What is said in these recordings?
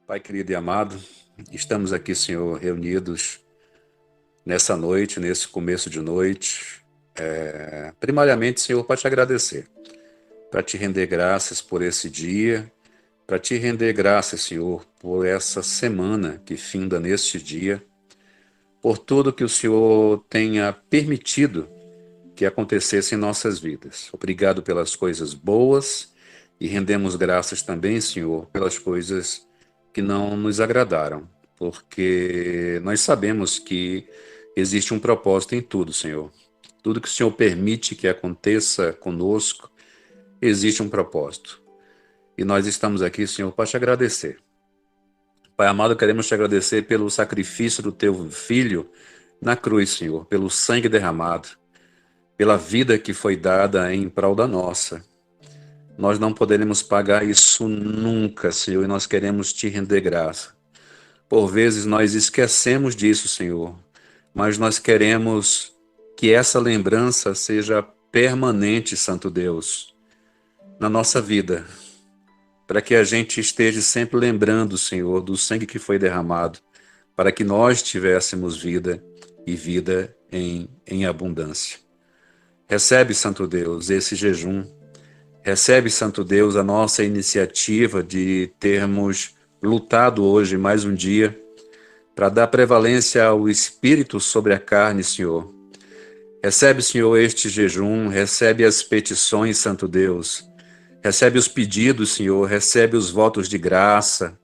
Pai querido e amado, estamos aqui, Senhor, reunidos nessa noite, nesse começo de noite, primariamente, Senhor, para te agradecer, para te render graças por esse dia, para te render graças, Senhor, por essa semana que finda neste dia, por tudo que o Senhor tenha permitido que acontecesse em nossas vidas. Obrigado pelas coisas boas e rendemos graças também, Senhor, pelas coisas que não nos agradaram, porque nós sabemos que existe um propósito em tudo, Senhor. Tudo que o Senhor permite que aconteça conosco, existe um propósito. E nós estamos aqui, Senhor, para te agradecer. Pai amado, queremos te agradecer pelo sacrifício do teu filho na cruz, Senhor, pelo sangue derramado, pela vida que foi dada em prol da nossa. Nós não poderemos pagar isso nunca, Senhor, e nós queremos te render graça. Por vezes nós esquecemos disso, Senhor, mas nós queremos que essa lembrança seja permanente, Santo Deus, na nossa vida, para que a gente esteja sempre lembrando, Senhor, do sangue que foi derramado, para que nós tivéssemos vida e vida em abundância. Recebe, Santo Deus, esse jejum. Recebe, Santo Deus, a nossa iniciativa de termos lutado hoje mais um dia para dar prevalência ao Espírito sobre a carne, Senhor. Recebe, Senhor, este jejum, recebe as petições, Santo Deus. Recebe os pedidos, Senhor, recebe os votos de graça.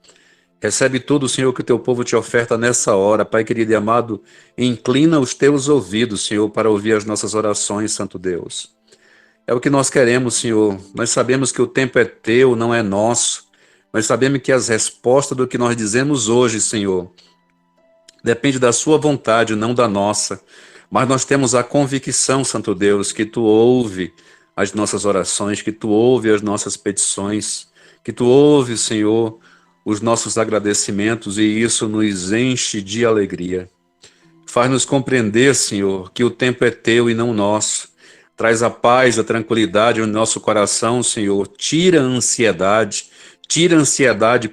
Recebe tudo, Senhor, que o teu povo te oferta nessa hora. Pai querido e amado, inclina os teus ouvidos, Senhor, para ouvir as nossas orações, Santo Deus. É o que nós queremos, Senhor. Nós sabemos que o tempo é teu, não é nosso. Nós sabemos que as respostas do que nós dizemos hoje, Senhor, depende da sua vontade, não da nossa. Mas nós temos a convicção, Santo Deus, que tu ouve as nossas orações, que tu ouve as nossas petições, que tu ouve, Senhor, os nossos agradecimentos e isso nos enche de alegria. Faz-nos compreender, Senhor, que o tempo é teu e não nosso. Traz a paz, a tranquilidade no nosso coração, Senhor. Tira a ansiedade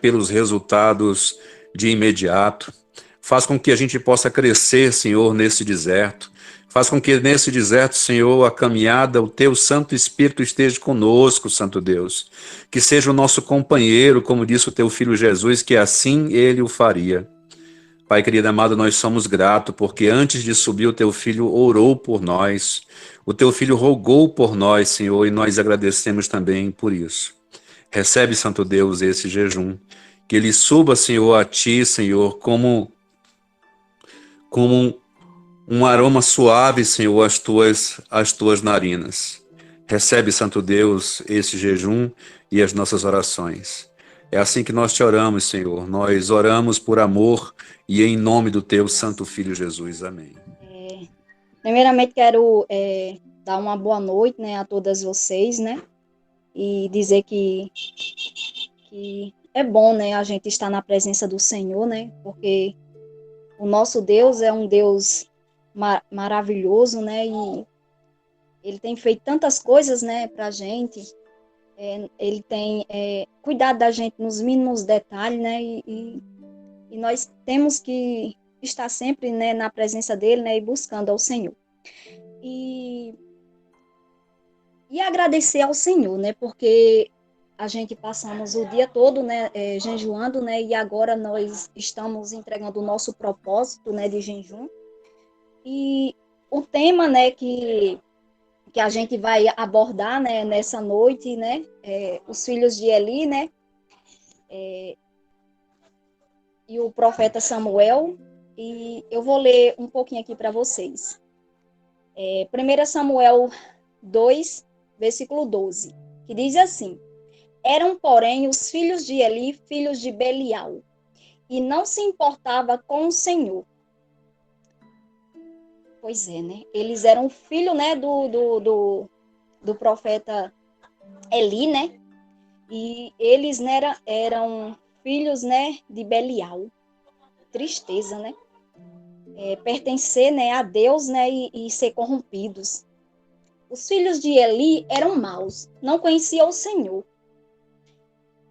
pelos resultados de imediato. Faz com que a gente possa crescer, Senhor, nesse deserto. Faz com que nesse deserto, Senhor, a caminhada, o teu Santo Espírito esteja conosco, Santo Deus. Que seja o nosso companheiro, como disse o teu filho Jesus, que assim ele o faria. Pai querido amado, nós somos gratos porque antes de subir o teu filho orou por nós. O teu filho rogou por nós, Senhor, e nós agradecemos também por isso. Recebe, Santo Deus, esse jejum. Que ele suba, Senhor, a ti, Senhor, como um aroma suave, Senhor, às tuas narinas. Recebe, Santo Deus, esse jejum e as nossas orações. É assim que nós te oramos, Senhor. Nós oramos por amor e em nome do teu Santo Filho Jesus. Amém. Primeiramente, quero dar uma boa noite, né, a todas vocês, né, e dizer que é bom, né, a gente estar na presença do Senhor, né, porque o nosso Deus é um Deus maravilhoso, né, e Ele tem feito tantas coisas, né, para a gente. Ele tem cuidado da gente nos mínimos detalhes, né, e nós temos que estar sempre, né, na presença dele, né, e buscando ao Senhor. E agradecer ao Senhor, né? Porque a gente passamos o dia todo, né, jejuando, né? E agora nós estamos entregando o nosso propósito, né, de jejum. E o tema, né, que a gente vai abordar, né, nessa noite, né, os filhos de Eli, né, e o profeta Samuel. E eu vou ler um pouquinho aqui para vocês. 1 Samuel 2, versículo 12, que diz assim: Eram, porém, os filhos de Eli, filhos de Belial, e não se importava com o Senhor. Pois é, né? Eles eram filho, né, do profeta Eli, né? E eles, né, eram filhos, né, de Belial. Tristeza, né? Pertencer, né, a Deus, né, e ser corrompidos. Os filhos de Eli eram maus, não conheciam o Senhor.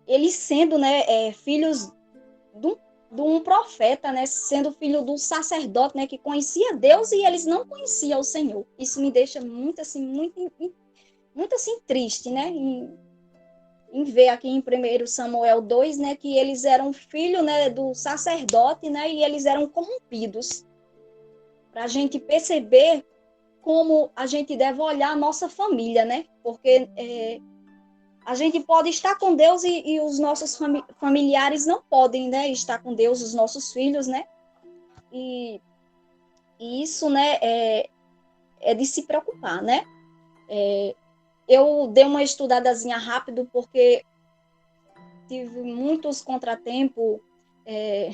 Eles sendo, né, filhos de um profeta, né, sendo filho do sacerdote, né, que conhecia Deus e eles não conheciam o Senhor. Isso me deixa muito assim triste, né, em ver aqui em 1 Samuel 2, né, que eles eram filhos, né, do sacerdote, né, e eles eram corrompidos. Para a gente perceber como a gente deve olhar a nossa família, né, porque a gente pode estar com Deus e os nossos familiares não podem, né, estar com Deus, os nossos filhos, né, e isso, né, é de se preocupar, né. Eu dei uma estudadazinha rápido porque tive muitos contratempos,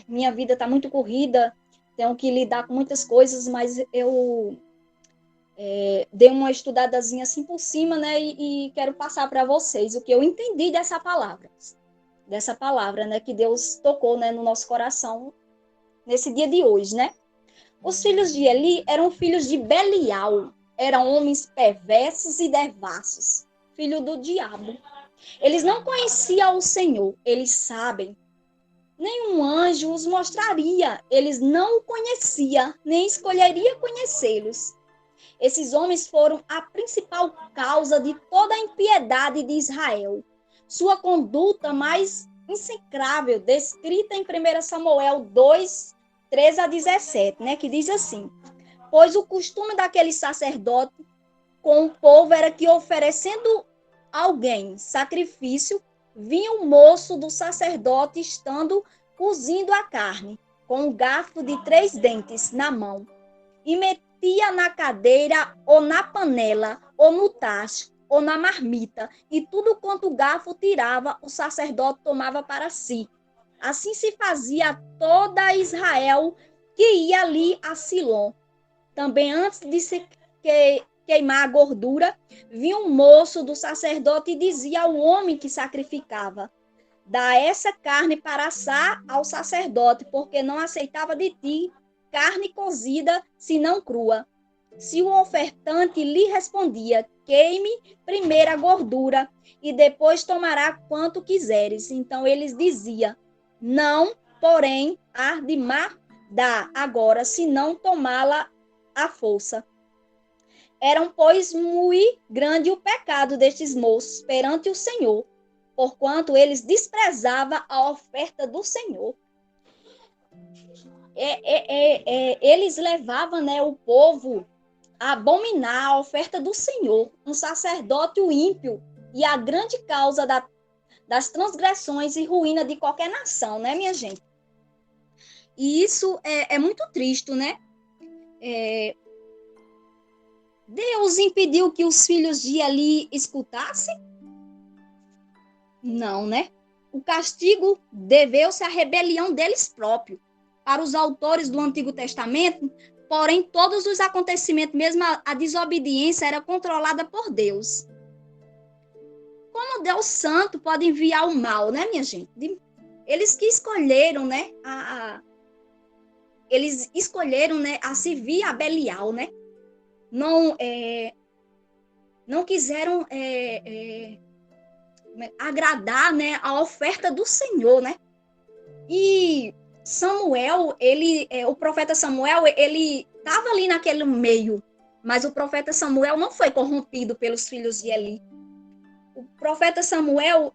minha vida está muito corrida, tenho que lidar com muitas coisas, mas eu dei uma estudadazinha assim por cima, né, e quero passar para vocês o que eu entendi dessa palavra, né, que Deus tocou, né, no nosso coração nesse dia de hoje, né. Os filhos de Eli eram filhos de Belial, eram homens perversos e devassos, filho do diabo. Eles não conheciam o Senhor, eles sabem. Nenhum anjo os mostraria, eles não o conheciam, nem escolheria conhecê-los. Esses homens foram a principal causa de toda a impiedade de Israel. Sua conduta mais execrável, descrita em 1 Samuel 2, 13 a 17, né, que diz assim: pois o costume daquele sacerdote com o povo era que, oferecendo alguém sacrifício, vinha o moço do sacerdote estando cozindo a carne, com um garfo de 3 dentes na mão, e metia na cadeira, ou na panela, ou no tacho, ou na marmita, e tudo quanto o garfo tirava, o sacerdote tomava para si. Assim se fazia a toda Israel que ia ali a Silom. Também antes de se queimar a gordura, vinha um moço do sacerdote e dizia ao homem que sacrificava: dá essa carne para assar ao sacerdote, porque não aceitava de ti carne cozida, senão crua. Se o ofertante lhe respondia: queime primeiro a gordura e depois tomará quanto quiseres. Então eles diziam: não, porém, há de dá agora, se não tomá-la à força. Era, pois, muito grande o pecado destes moços perante o Senhor, porquanto eles desprezavam a oferta do Senhor. Eles levavam, né, o povo a abominar a oferta do Senhor, um sacerdote o ímpio, e a grande causa das transgressões e ruína de qualquer nação, né, minha gente? E isso é muito triste, né? Deus impediu que os filhos de Eli escutassem? Não, né? O castigo deveu-se à rebelião deles próprios. Para os autores do Antigo Testamento, porém, todos os acontecimentos, mesmo a desobediência, era controlada por Deus. Como Deus Santo pode enviar o mal, né, minha gente? Eles que escolheram, né, eles escolheram, né, a servir a Belial, né? Não quiseram agradar, né, a oferta do Senhor, né? E Samuel, o profeta Samuel, ele estava ali naquele meio, mas o profeta Samuel não foi corrompido pelos filhos de Eli. O profeta Samuel,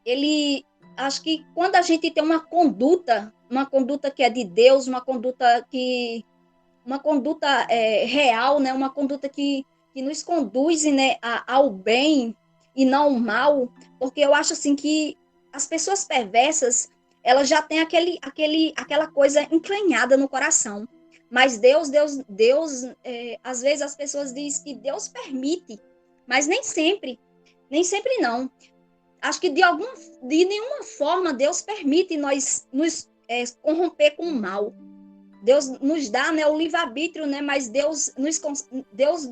ele, acho que quando a gente tem uma conduta que é de Deus, uma conduta real, né, uma conduta que nos conduz, né, ao bem e não ao mal, porque eu acho assim que as pessoas perversas, elas já têm aquela coisa encrenhada no coração. Mas Deus, às vezes as pessoas dizem que Deus permite, mas nem sempre não. Acho que de nenhuma forma Deus permite nós nos corromper com o mal. Deus nos dá, né, o livre-arbítrio, né, mas Deus,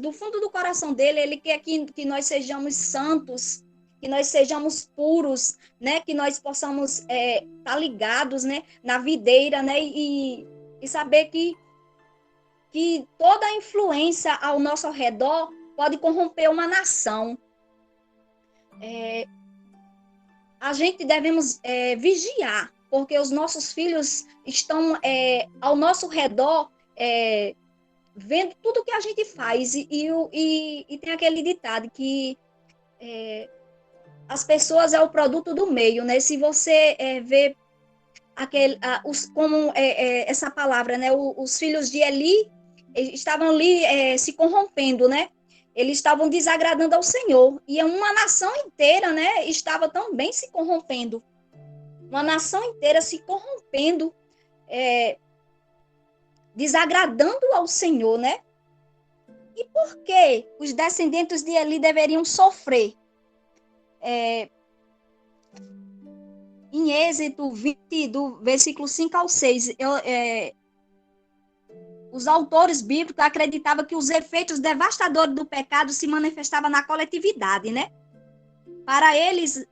do fundo do coração dele, ele quer que nós sejamos santos, que nós sejamos puros, né, que nós possamos estar ligados, né, na videira, né, e saber que toda a influência ao nosso redor pode corromper uma nação. a gente devemos vigiar, porque os nossos filhos estão ao nosso redor, vendo tudo que a gente faz. E tem aquele ditado que as pessoas é o produto do meio, né? Se você vê como essa palavra, né? Os filhos de Eli estavam ali se corrompendo, né? Eles estavam desagradando ao Senhor. E uma nação inteira, né? Estava também se corrompendo. Uma nação inteira se corrompendo, desagradando ao Senhor, né? E por que os descendentes de Eli deveriam sofrer? Em Êxodo 20, do versículo 5 ao 6, os autores bíblicos acreditavam que os efeitos devastadores do pecado se manifestavam na coletividade, né? Para eles,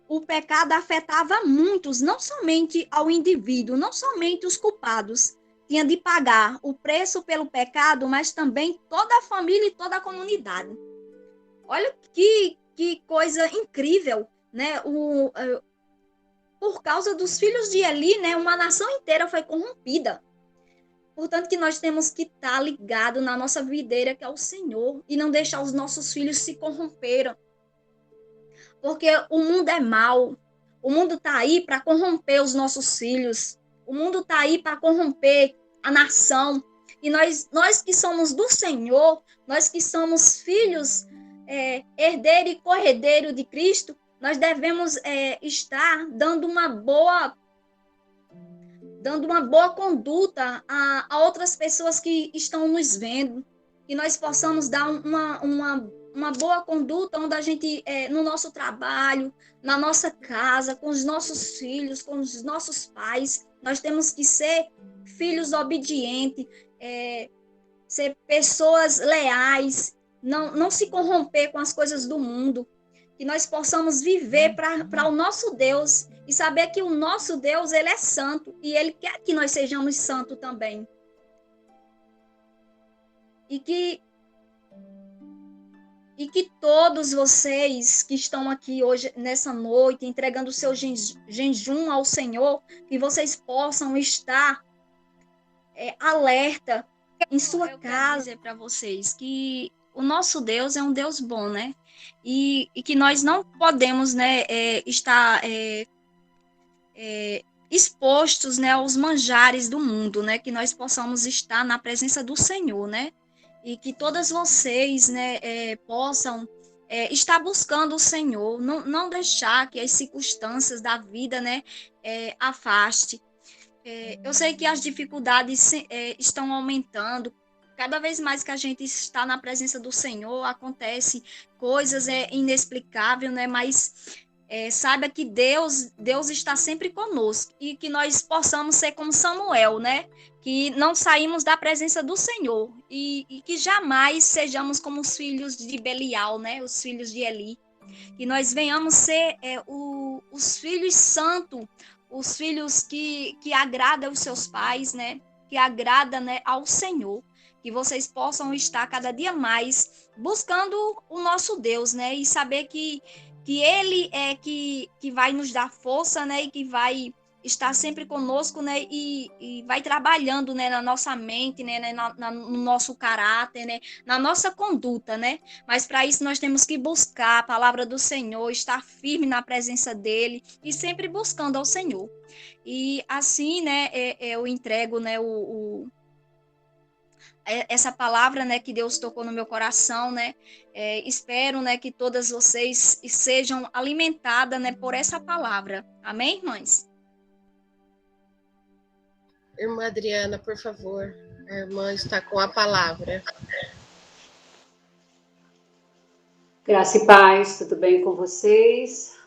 o pecado afetava muitos, não somente ao indivíduo, não somente os culpados. Tinha de pagar o preço pelo pecado, mas também toda a família e toda a comunidade. Olha que coisa incrível, né? Por causa dos filhos de Eli, né? Uma nação inteira foi corrompida. Portanto, que nós temos que estar ligado na nossa videira, que é o Senhor, e não deixar os nossos filhos se corromperam. Porque o mundo é mau. O mundo está aí para corromper os nossos filhos. O mundo está aí para corromper a nação. E nós que somos do Senhor, nós que somos filhos, herdeiro e corredeiro de Cristo, nós devemos estar dando uma boa conduta a outras pessoas que estão nos vendo, que nós possamos dar uma boa conduta onde a gente, no nosso trabalho, na nossa casa, com os nossos filhos, com os nossos pais, nós temos que ser filhos obedientes, ser pessoas leais, não se corromper com as coisas do mundo, que nós possamos viver para o nosso Deus e saber que o nosso Deus, ele é santo e ele quer que nós sejamos santos também. E que todos vocês que estão aqui hoje, nessa noite, entregando o seu jejum ao Senhor, que vocês possam estar alerta em sua casa. Eu quero dizer para vocês que o nosso Deus é um Deus bom, né? E que nós não podemos, né, estar expostos, né, aos manjares do mundo, né? Que nós possamos estar na presença do Senhor, né? E que todas vocês, né, possam estar buscando o Senhor, não deixar que as circunstâncias da vida, né, afaste. Eu sei que as dificuldades estão aumentando. Cada vez mais que a gente está na presença do Senhor, acontece coisas inexplicáveis, né? Mas saiba que Deus está sempre conosco e que nós possamos ser como Samuel, né? Que não saímos da presença do Senhor e que jamais sejamos como os filhos de Belial, né? Os filhos de Eli. Que nós venhamos ser os filhos santos, os filhos que agradam os seus pais, né? Que agrada, né, ao Senhor. Que vocês possam estar cada dia mais buscando o nosso Deus, né? E saber que Ele é que vai nos dar força, né? E que vai estar sempre conosco, né? E vai trabalhando, né, na nossa mente, né? No nosso caráter, né? Na nossa conduta, né? Mas para isso nós temos que buscar a palavra do Senhor, estar firme na presença dele e sempre buscando ao Senhor. E assim, né, eu entrego, né, essa palavra, né, que Deus tocou no meu coração, né, espero, né, que todas vocês sejam alimentadas, né, por essa palavra. Amém, irmãs? Irmã Adriana, por favor, a irmã está com a palavra. Graça e paz, tudo bem com vocês?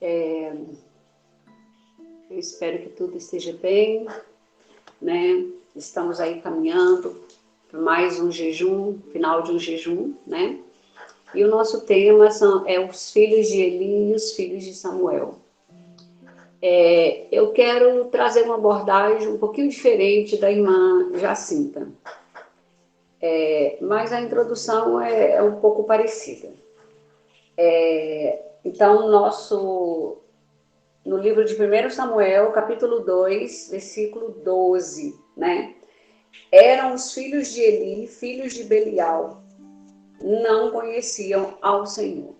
Eu espero que tudo esteja bem, né? Estamos aí caminhando para mais um jejum, final de um jejum, né? E o nosso tema é os filhos de Eli e os filhos de Samuel. Eu quero trazer uma abordagem um pouquinho diferente da irmã Jacinta, mas a introdução é um pouco parecida. Então, no livro de 1 Samuel, capítulo 2, versículo 12, né? Eram os filhos de Eli, filhos de Belial, não conheciam ao Senhor.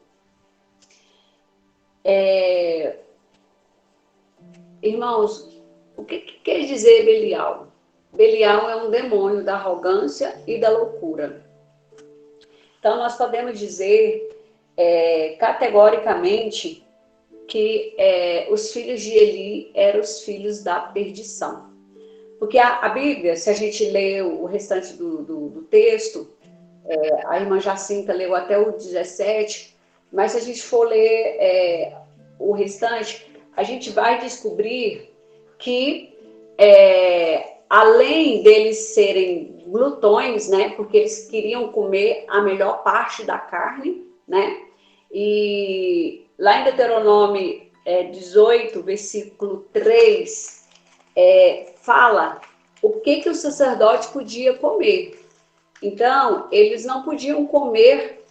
Irmãos, o que quer dizer Belial? Belial é um demônio da arrogância e da loucura. Então, nós podemos dizer categoricamente que os filhos de Eli eram os filhos da perdição. Porque a Bíblia, se a gente lê o restante do texto, a irmã Jacinta leu até o 17, mas se a gente for ler o restante, a gente vai descobrir que, além deles serem glutões, né, porque eles queriam comer a melhor parte da carne, né, e lá em Deuteronômio 18, versículo 3, fala o que o sacerdote podia comer. Então, eles não podiam comer,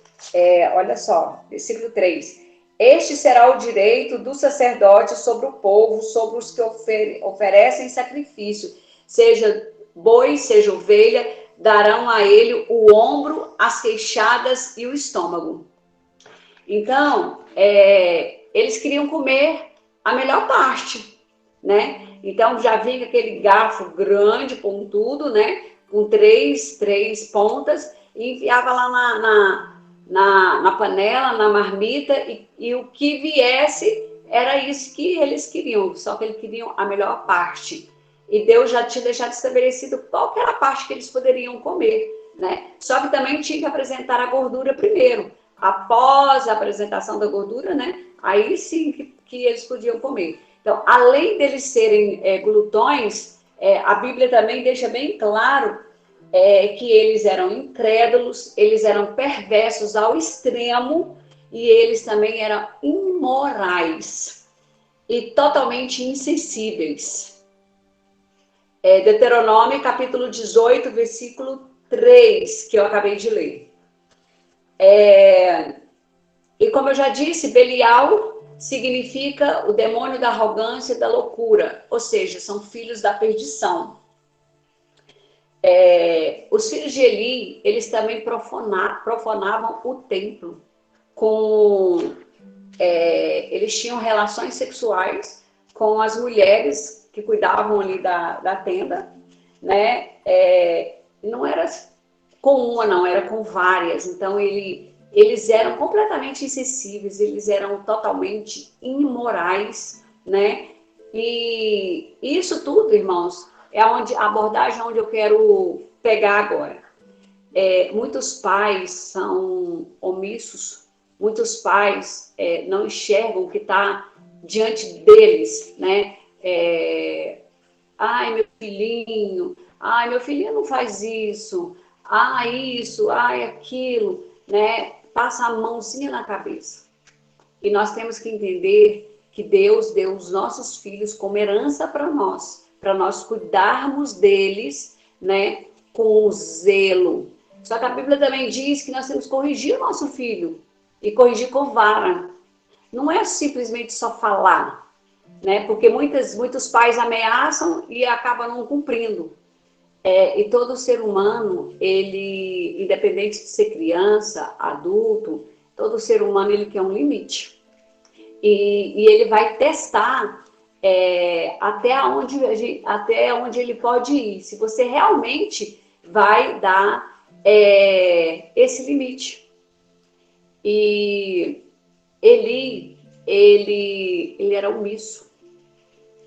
olha só, versículo 3. Este será o direito do sacerdote sobre o povo, sobre os que oferecem sacrifício, seja boi, seja ovelha, darão a ele o ombro, as queixadas e o estômago. Então, eles queriam comer a melhor parte, né? Então, já vinha aquele garfo grande, pontudo, né? Com três pontas, e enfiava lá na panela, na marmita, e o que viesse era isso que eles queriam, só que eles queriam a melhor parte. E Deus já tinha deixado estabelecido qual era a parte que eles poderiam comer, né? Só que também tinha que apresentar a gordura primeiro. Após a apresentação da gordura, né? Aí sim que eles podiam comer. Então, além deles serem glutões, a Bíblia também deixa bem claro que eles eram incrédulos, eles eram perversos ao extremo e eles também eram imorais e totalmente insensíveis. Deuteronômio, capítulo 18, versículo 3, que eu acabei de ler. E como eu já disse, Belial significa o demônio da arrogância e da loucura, ou seja, são filhos da perdição. Os filhos de Eli, eles também profanavam o templo. Eles tinham relações sexuais com as mulheres que cuidavam ali da tenda, né? Não era com uma, não, era com várias. Então, eles eram completamente insensíveis, eles eram totalmente imorais, né? E isso tudo, irmãos, é a abordagem onde eu quero pegar agora. Muitos pais são omissos, muitos pais não enxergam o que está diante deles, né? Ai, meu filhinho não faz isso, isso, aquilo, né? Passa a mãozinha na cabeça. E nós temos que entender que Deus deu os nossos filhos como herança para nós cuidarmos deles, né, com zelo. Só que a Bíblia também diz que nós temos que corrigir o nosso filho e corrigir com vara. Não é simplesmente só falar, né? Porque muitos pais ameaçam e acabam não cumprindo. E todo ser humano, ele, independente de ser criança, adulto, todo ser humano ele quer um limite. E ele vai testar até onde ele pode ir. Se você realmente vai dar esse limite. E ele era omisso.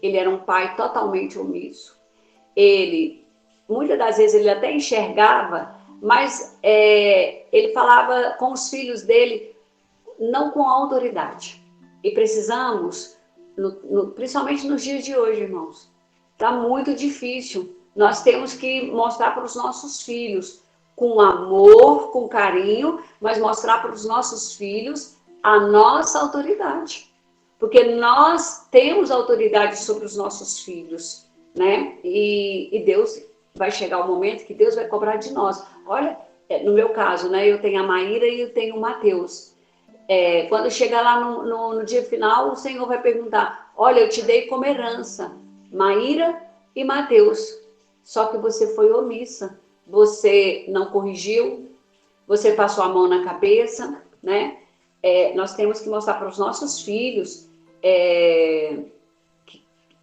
Ele era um pai totalmente omisso. Muitas das vezes ele até enxergava, mas ele falava com os filhos dele não com autoridade. E precisamos, principalmente nos dias de hoje, irmãos, está muito difícil. Nós temos que mostrar para os nossos filhos com amor, com carinho, mas mostrar para os nossos filhos a nossa autoridade. Porque nós temos autoridade sobre os nossos filhos, né? E Deus vai chegar o momento que Deus vai cobrar de nós. Olha, no meu caso, né? Eu tenho a Maíra e eu tenho o Mateus. Quando chegar lá no dia final, o Senhor vai perguntar: olha, eu te dei como herança Maíra e Mateus, só que você foi omissa, você não corrigiu, você passou a mão na cabeça, né? Nós temos que mostrar para os nossos filhos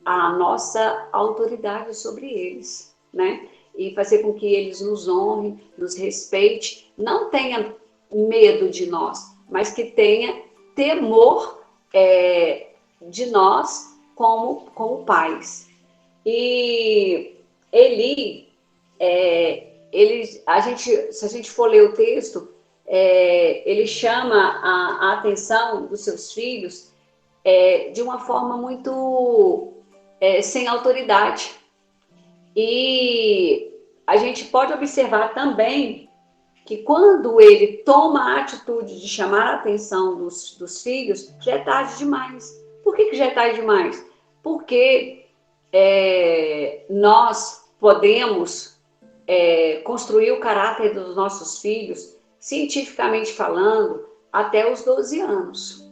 a nossa autoridade sobre eles, né? E fazer com que eles nos honrem, nos respeite, não tenha medo de nós, mas que tenha temor de nós como pais. E Eli, se a gente for ler o texto, ele chama a atenção dos seus filhos de uma forma muito sem autoridade. E a gente pode observar também que quando ele toma a atitude de chamar a atenção dos filhos, já é tarde demais. Por que já é tarde demais? Porque nós podemos construir o caráter dos nossos filhos, cientificamente falando, até os 12 anos.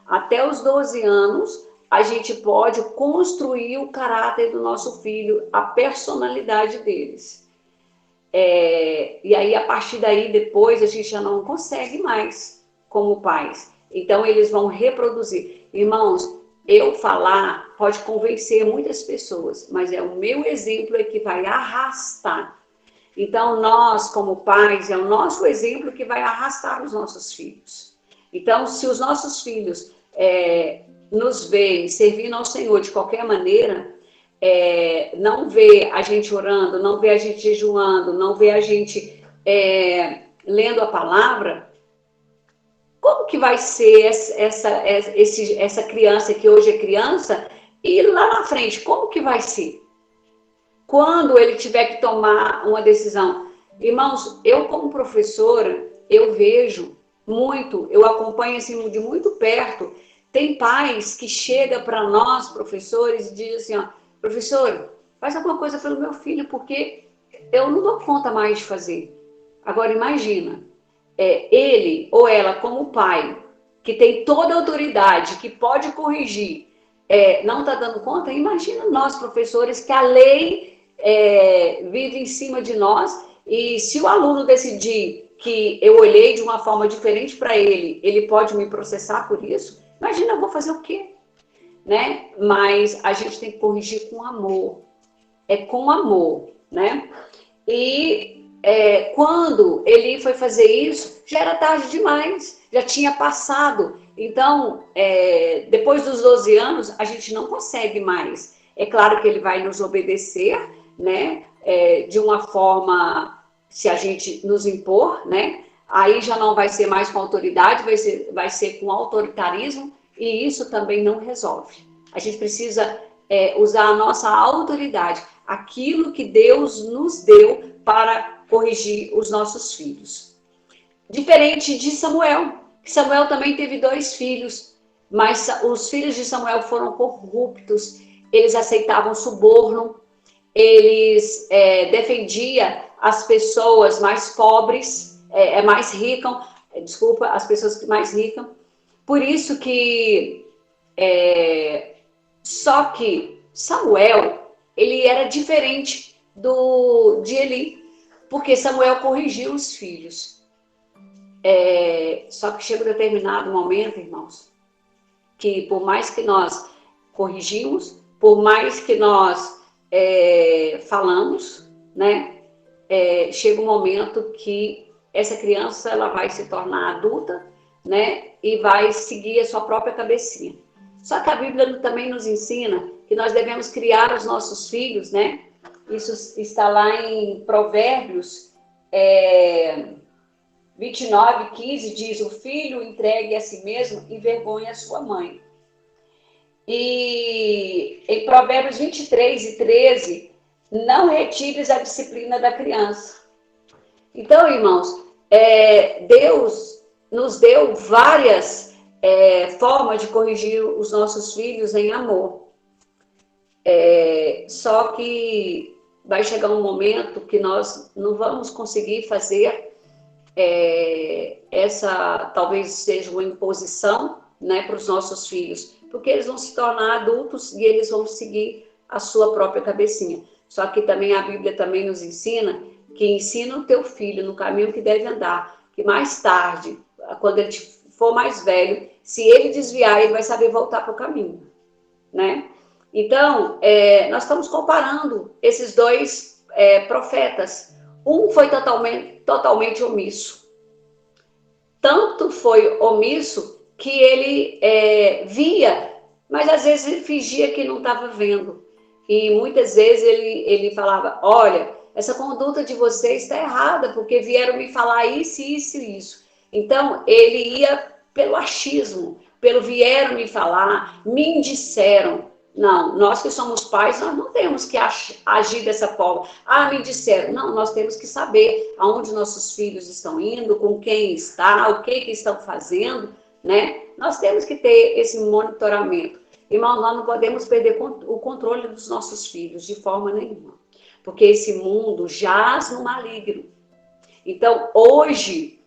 Até os 12 anos, a gente pode construir o caráter do nosso filho, a personalidade deles. E aí, a partir daí, depois, a gente já não consegue mais como pais. Então, eles vão reproduzir. Irmãos, eu falar pode convencer muitas pessoas, mas o meu exemplo que vai arrastar. Então, nós, como pais, é o nosso exemplo que vai arrastar os nossos filhos. Então, se os nossos filhos nos veem servindo ao Senhor de qualquer maneira, não vê a gente orando, não vê a gente jejuando, não vê a gente lendo a palavra, como que vai ser essa criança que hoje é criança e lá na frente, como que vai ser? Quando ele tiver que tomar uma decisão. Irmãos, eu como professora, eu vejo muito, eu acompanho assim de muito perto, tem pais que chegam para nós, professores, e dizem assim, ó, professor, faz alguma coisa pelo meu filho, porque eu não dou conta mais de fazer. Agora, imagina, ele ou ela como pai, que tem toda a autoridade, que pode corrigir, não está dando conta, imagina nós, professores, que a lei vive em cima de nós, e se o aluno decidir que eu olhei de uma forma diferente para ele, ele pode me processar por isso, imagina, eu vou fazer o quê? Né? Mas a gente tem que corrigir com amor, com amor, né? E quando ele foi fazer isso, já era tarde demais, já tinha passado. Então, depois dos 12 anos, a gente não consegue mais. É claro que ele vai nos obedecer, né? De uma forma, se a gente nos impor, né? Aí já não vai ser mais com autoridade, vai ser com autoritarismo, e isso também não resolve. A gente precisa usar a nossa autoridade, aquilo que Deus nos deu para corrigir os nossos filhos. Diferente de Samuel, que Samuel também teve 2 filhos, mas os filhos de Samuel foram corruptos, eles aceitavam suborno, eles defendiam as pessoas mais pobres, as pessoas mais ricas. Por isso que só que Samuel, ele era diferente de Eli, porque Samuel corrigiu os filhos. Só que chega um determinado momento, irmãos, que por mais que nós corrigimos, por mais que nós falamos, né, chega um momento que essa criança ela vai se tornar adulta, né, e vai seguir a sua própria cabecinha. Só que a Bíblia também nos ensina que nós devemos criar os nossos filhos, né? Isso está lá em Provérbios 29:15, diz: o filho entregue a si mesmo envergonha a sua mãe. E em Provérbios 23:13, não retires a disciplina da criança. Então, irmãos, Deus nos deu várias formas de corrigir os nossos filhos em amor. Só que vai chegar um momento que nós não vamos conseguir fazer essa talvez seja uma imposição, né, para os nossos filhos, porque eles vão se tornar adultos e eles vão seguir a sua própria cabecinha. Só que também a Bíblia também nos ensina que ensina o teu filho no caminho que deve andar, que mais tarde, quando ele for mais velho, se ele desviar, ele vai saber voltar para o caminho, né? Então, nós estamos comparando esses dois profetas. Um foi totalmente omisso. Tanto foi omisso que ele via, mas às vezes ele fingia que não estava vendo. E muitas vezes ele falava, olha, essa conduta de vocês está errada, porque vieram me falar isso, isso e isso. Então, ele ia pelo achismo, pelo vieram me falar, me disseram. Não, nós que somos pais, nós não temos que agir dessa forma. Ah, me disseram. Não, nós temos que saber aonde nossos filhos estão indo, com quem está, o que estão fazendo, né? Nós temos que ter esse monitoramento. Irmão, nós não podemos perder o controle dos nossos filhos de forma nenhuma, porque esse mundo jaz no maligno. Então, hoje,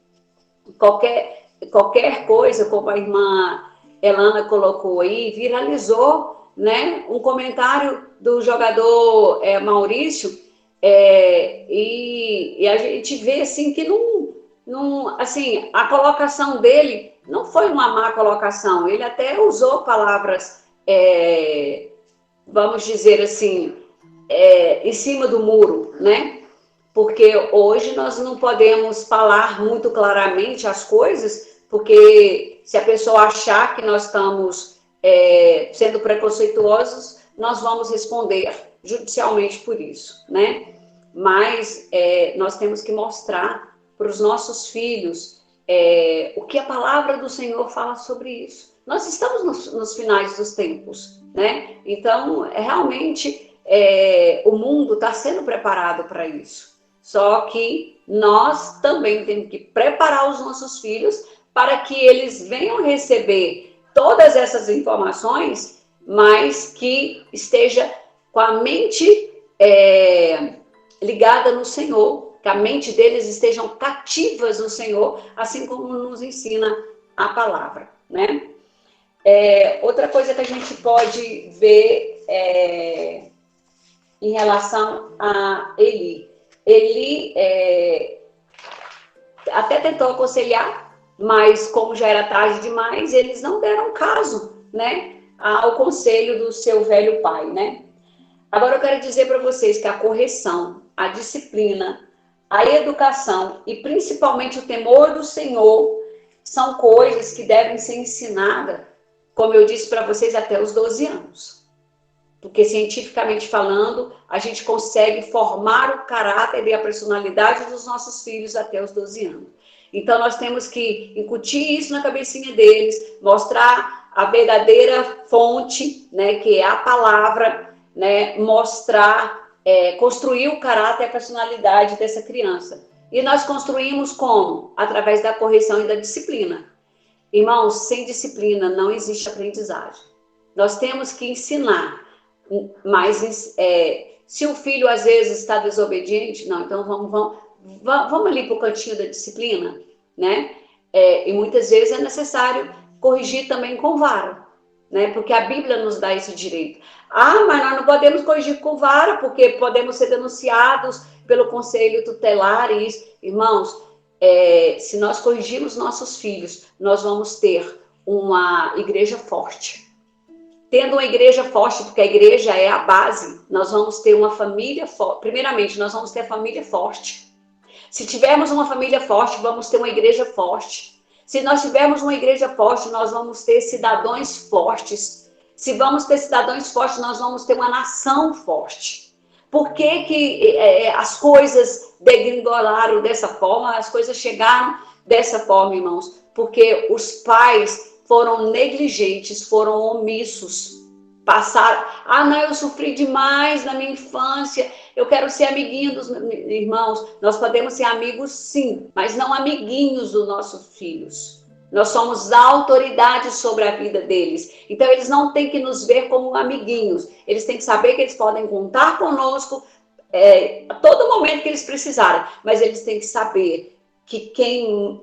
qualquer coisa, como a irmã Elana colocou aí, viralizou, né? Um comentário do jogador Maurício, e a gente vê assim que assim, a colocação dele não foi uma má colocação, ele até usou palavras, vamos dizer assim, em cima do muro, né? Porque hoje nós não podemos falar muito claramente as coisas, porque se a pessoa achar que nós estamos sendo preconceituosos, nós vamos responder judicialmente por isso, né? Mas nós temos que mostrar para os nossos filhos o que a palavra do Senhor fala sobre isso. Nós estamos nos finais dos tempos, né? Então, realmente, o mundo está sendo preparado para isso. Só que nós também temos que preparar os nossos filhos para que eles venham receber todas essas informações, mas que esteja com a mente ligada no Senhor, que a mente deles estejam cativas no Senhor, assim como nos ensina a palavra, né? Outra coisa que a gente pode ver em relação a Eli. Ele até tentou aconselhar, mas como já era tarde demais, eles não deram caso, né, ao conselho do seu velho pai, né? Agora eu quero dizer para vocês que a correção, a disciplina, a educação e principalmente o temor do Senhor são coisas que devem ser ensinadas, como eu disse para vocês, até os 12 anos. Porque, cientificamente falando, a gente consegue formar o caráter e a personalidade dos nossos filhos até os 12 anos. Então, nós temos que incutir isso na cabecinha deles, mostrar a verdadeira fonte, né, que é a palavra, né, mostrar, construir o caráter e a personalidade dessa criança. E nós construímos como? Através da correção e da disciplina. Irmãos, sem disciplina não existe aprendizagem. Nós temos que ensinar. Mas se o filho às vezes está desobediente, não, então vamos ali para o cantinho da disciplina, né? E muitas vezes é necessário corrigir também com vara, né? Porque a Bíblia nos dá esse direito. Ah, mas nós não podemos corrigir com vara, porque podemos ser denunciados pelo conselho tutelar e isso. Irmãos, se nós corrigirmos nossos filhos, nós vamos ter uma igreja forte. Tendo uma igreja forte, porque a igreja é a base, nós vamos ter uma família forte. Primeiramente, nós vamos ter a família forte. Se tivermos uma família forte, vamos ter uma igreja forte. Se nós tivermos uma igreja forte, nós vamos ter cidadãos fortes. Se vamos ter cidadãos fortes, nós vamos ter uma nação forte. Por que as coisas degringolaram dessa forma? As coisas chegaram dessa forma, irmãos. Porque os pais foram negligentes, foram omissos, passaram, não, eu sofri demais na minha infância, eu quero ser amiguinho dos meus irmãos. Nós podemos ser amigos sim, mas não amiguinhos dos nossos filhos. Nós somos autoridades sobre a vida deles, então eles não têm que nos ver como amiguinhos, eles têm que saber que eles podem contar conosco a todo momento que eles precisarem, mas eles têm que saber que quem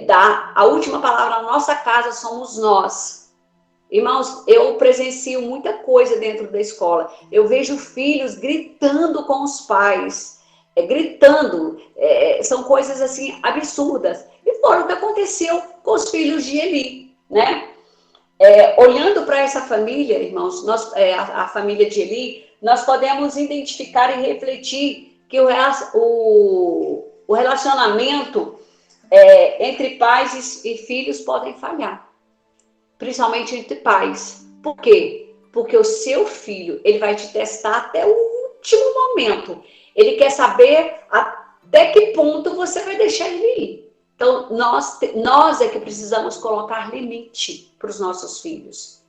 dá a última palavra na nossa casa somos nós. Irmãos, eu presencio muita coisa dentro da escola. Eu vejo filhos gritando com os pais, gritando, são coisas assim absurdas. E foi o que aconteceu com os filhos de Eli, né? Olhando para essa família, irmãos, a família de Eli, nós podemos identificar e refletir que o relacionamento entre pais e filhos podem falhar. Principalmente entre pais. Por quê? Porque o seu filho, ele vai te testar até o último momento. Ele quer saber até que ponto você vai deixar ele ir. Então, nós é que precisamos colocar limite para os nossos filhos.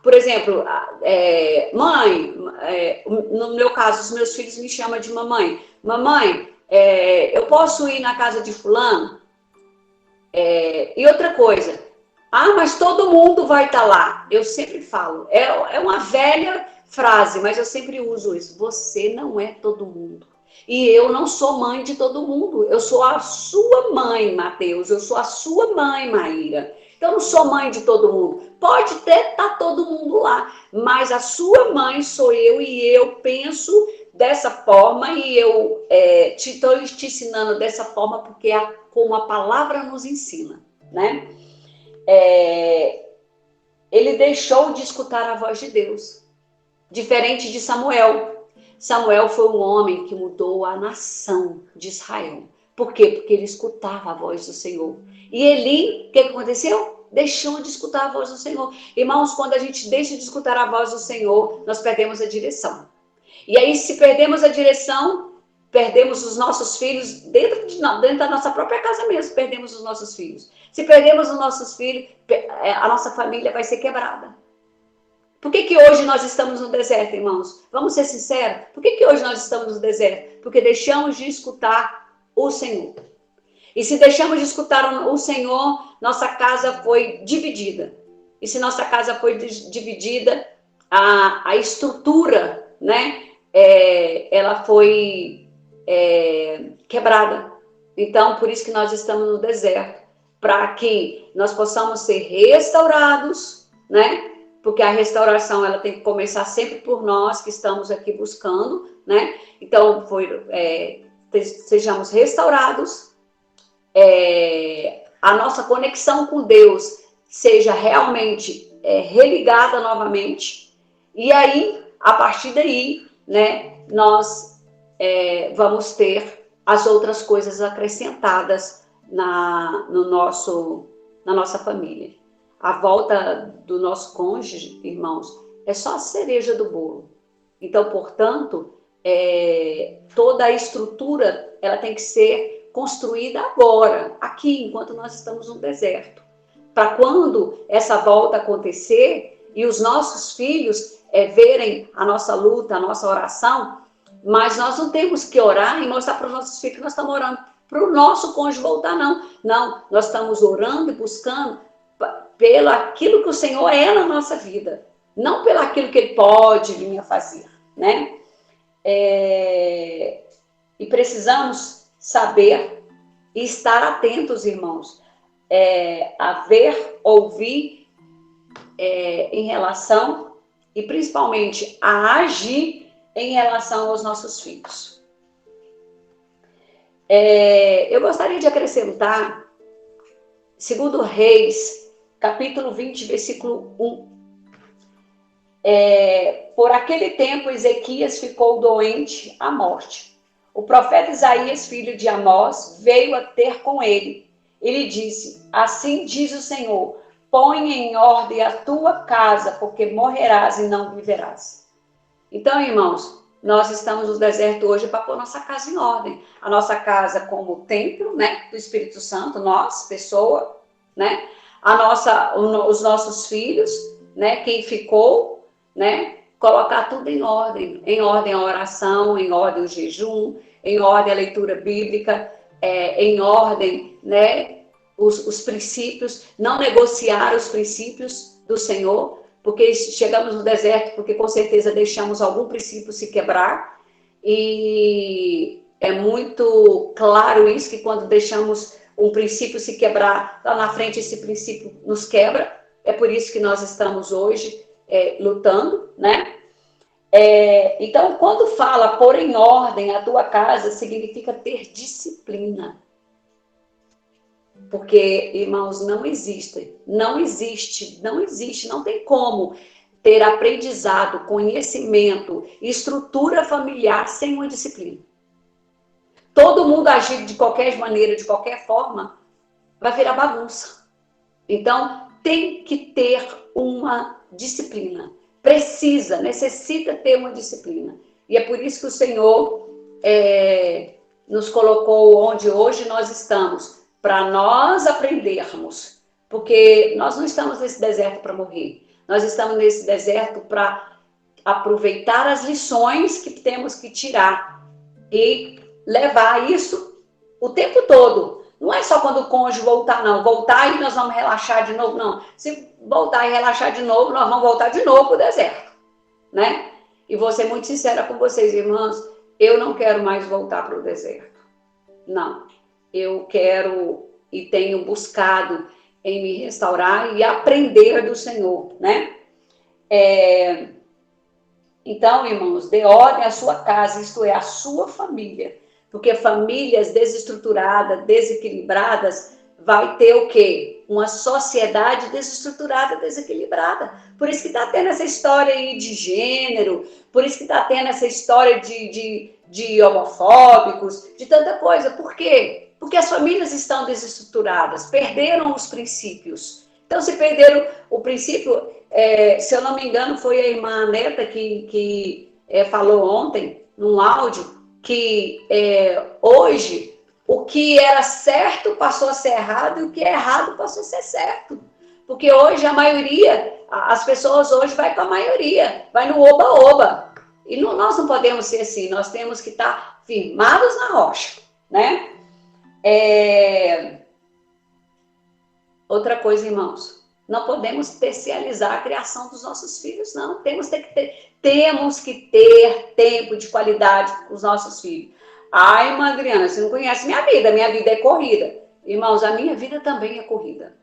Por exemplo, mãe, no meu caso, os meus filhos me chamam de mamãe. Mamãe, eu posso ir na casa de fulano? E outra coisa, mas todo mundo vai estar lá. Eu sempre falo, é uma velha frase, mas eu sempre uso isso. Você não é todo mundo. E eu não sou mãe de todo mundo. Eu sou a sua mãe, Mateus. Eu sou a sua mãe, Maíra. Então, eu não sou mãe de todo mundo. Pode estar todo mundo lá, mas a sua mãe sou eu e eu penso dessa forma e eu estou te ensinando dessa forma porque é como a palavra nos ensina, né? Ele deixou de escutar a voz de Deus, diferente de Samuel. Samuel foi um homem que mudou a nação de Israel. Por quê? Porque ele escutava a voz do Senhor. E Eli, o que aconteceu? Deixou de escutar a voz do Senhor. Irmãos, quando a gente deixa de escutar a voz do Senhor, nós perdemos a direção. E aí, se perdemos a direção, perdemos os nossos filhos, dentro da nossa própria casa mesmo, perdemos os nossos filhos. Se perdemos os nossos filhos, a nossa família vai ser quebrada. Por que hoje nós estamos no deserto, irmãos? Vamos ser sinceros. Por que hoje nós estamos no deserto? Porque deixamos de escutar o Senhor. E se deixamos de escutar o Senhor, nossa casa foi dividida. E se nossa casa foi dividida, a estrutura, né, ela foi quebrada. Então, por isso que nós estamos no deserto. Para que nós possamos ser restaurados, né? Porque a restauração ela tem que começar sempre por nós que estamos aqui buscando, né? Então, sejamos restaurados, a nossa conexão com Deus seja realmente religada novamente, e aí, a partir daí, né, nós vamos ter as outras coisas acrescentadas na nossa família. A volta do nosso cônjuge, irmãos, é só a cereja do bolo. Então, portanto, toda a estrutura ela tem que ser construída agora, aqui, enquanto nós estamos no deserto. Para quando essa volta acontecer e os nossos filhos verem a nossa luta, a nossa oração, mas nós não temos que orar e mostrar para os nossos filhos que nós estamos orando para o nosso cônjuge voltar, não. Não, nós estamos orando e buscando pelo aquilo que o Senhor é na nossa vida, não pelo aquilo que Ele pode vir a fazer, né? E precisamos saber e estar atentos, irmãos, a ver, ouvir em relação e principalmente a agir em relação aos nossos filhos. Eu gostaria de acrescentar, segundo Reis, capítulo 20, versículo 1. Por aquele tempo, Ezequias ficou doente à morte. O profeta Isaías, filho de Amós, veio a ter com ele. Ele disse, assim diz o Senhor, põe em ordem a tua casa, porque morrerás e não viverás. Então, irmãos, nós estamos no deserto hoje para pôr nossa casa em ordem. A nossa casa como templo, né, do Espírito Santo, nós, pessoa, né, os nossos filhos, né, quem ficou, né, colocar tudo em ordem a oração, em ordem o jejum, em ordem a leitura bíblica, em ordem, né, os princípios, não negociar os princípios do Senhor, porque chegamos no deserto, porque com certeza deixamos algum princípio se quebrar, e É muito claro isso, que quando deixamos um princípio se quebrar, lá na frente esse princípio nos quebra. É por isso que nós estamos hoje lutando, né? Então, quando fala pôr em ordem a tua casa, significa ter disciplina. Porque, irmãos, não existe, não tem como ter aprendizado, conhecimento, estrutura familiar sem uma disciplina. Todo mundo agir de qualquer maneira, de qualquer forma, vai virar bagunça. Então, tem que ter uma disciplina. Necessita ter uma disciplina. E é por isso que o Senhor nos colocou onde hoje nós estamos, para nós aprendermos. Porque nós não estamos nesse deserto para morrer. Nós estamos nesse deserto para aproveitar as lições que temos que tirar e levar isso o tempo todo. Não é só quando o cônjuge voltar, não. Voltar e nós vamos relaxar de novo, não. Se voltar e relaxar de novo, nós vamos voltar de novo para o deserto, né? E vou ser muito sincera com vocês, irmãs, eu não quero mais voltar para o deserto. Não. Eu quero e tenho buscado em me restaurar e aprender do Senhor, né? Então, irmãos, dê ordem à sua casa, isto é, à sua família. Porque famílias desestruturadas, desequilibradas, vai ter o quê? Uma sociedade desestruturada, desequilibrada. Por isso que está tendo essa história aí de gênero, por isso que está tendo essa história de homofóbicos, de tanta coisa. Por quê? Porque as famílias estão desestruturadas, perderam os princípios. Então, se perderam o princípio, se eu não me engano, foi a irmã Neta que falou ontem, num áudio, que hoje o que era certo passou a ser errado e o que é errado passou a ser certo. Porque hoje a maioria, as pessoas hoje vai para a maioria, vai no oba-oba. E nós não podemos ser assim, nós temos que estar firmados na rocha, né? Outra coisa, irmãos, não podemos terciarizar a criação dos nossos filhos, não. Temos que ter tempo de qualidade com os nossos filhos. Ai, irmã Adriana, você não conhece minha vida é corrida. Irmãos, a minha vida também é corrida.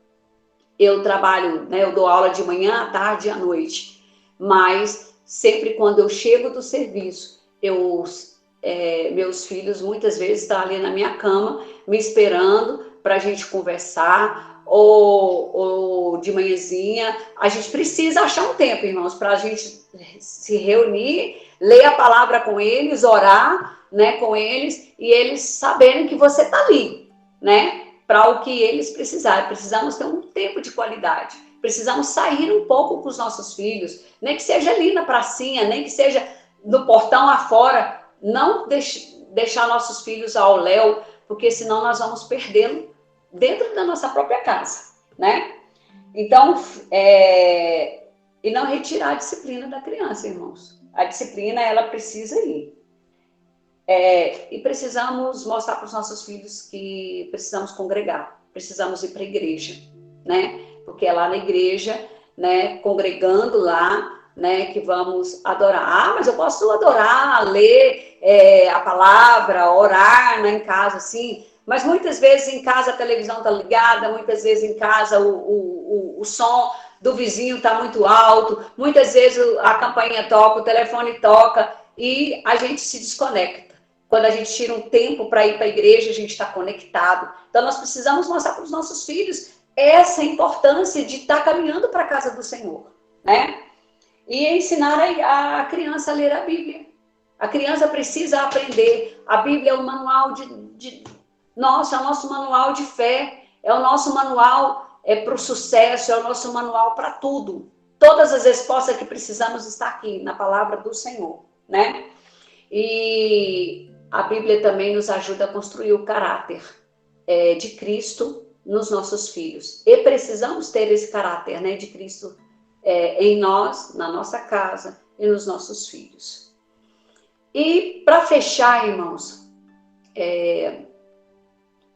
Eu trabalho, né, eu dou aula de manhã, à tarde e à noite. Mas sempre quando eu chego do serviço, meus filhos muitas vezes estão ali na minha cama, me esperando para a gente conversar, ou de manhãzinha. A gente precisa achar um tempo, irmãos, para a gente se reunir, ler a palavra com eles, orar, né, com eles, e eles saberem que você está ali, né, para o que eles precisarem. Precisamos ter um tempo de qualidade, precisamos sair um pouco com os nossos filhos, nem que seja ali na pracinha, nem que seja no portão afora, não deixar nossos filhos ao léu, porque senão nós vamos perdê-lo dentro da nossa própria casa, né? Então, e não retirar a disciplina da criança, irmãos. A disciplina, ela precisa ir. E precisamos mostrar para os nossos filhos que precisamos congregar, precisamos ir para a igreja, né? Porque é lá na igreja, né, congregando lá, né, que vamos adorar. Ah, mas eu posso adorar, ler a palavra, orar, né, em casa, assim. Mas muitas vezes em casa a televisão está ligada, muitas vezes em casa o som do vizinho está muito alto, muitas vezes a campainha toca, o telefone toca e a gente se desconecta. Quando a gente tira um tempo para ir para a igreja, a gente está conectado. Então nós precisamos mostrar para os nossos filhos essa importância de estar caminhando para a casa do Senhor, né? E ensinar a criança a ler a Bíblia. A criança precisa aprender. A Bíblia é um manual é o nosso manual de fé, é o nosso manual para o sucesso, é o nosso manual para tudo. Todas as respostas que precisamos está aqui, na palavra do Senhor, né? E a Bíblia também nos ajuda a construir o caráter de Cristo nos nossos filhos. E precisamos ter esse caráter, né, de Cristo em nós, na nossa casa e nos nossos filhos. E para fechar, irmãos,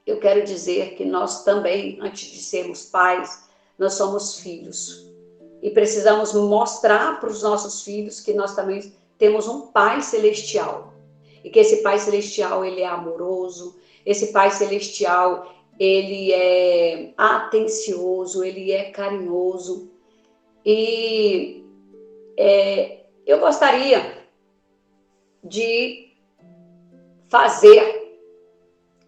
eu quero dizer que nós também, antes de sermos pais, nós somos filhos. E precisamos mostrar para os nossos filhos que nós também temos um Pai Celestial. e que esse Pai Celestial, ele é amoroso, esse Pai Celestial, ele é atencioso, ele é carinhoso. E eu gostaria de fazer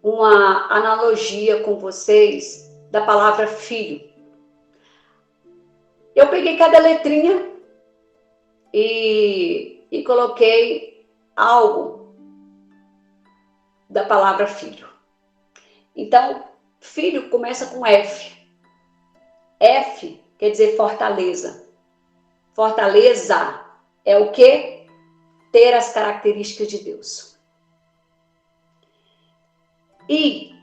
uma analogia com vocês da palavra filho. Eu peguei cada letrinha e coloquei algo da palavra filho. Então, filho começa com F. F quer dizer fortaleza. Fortaleza é o quê? Ter as características de Deus. I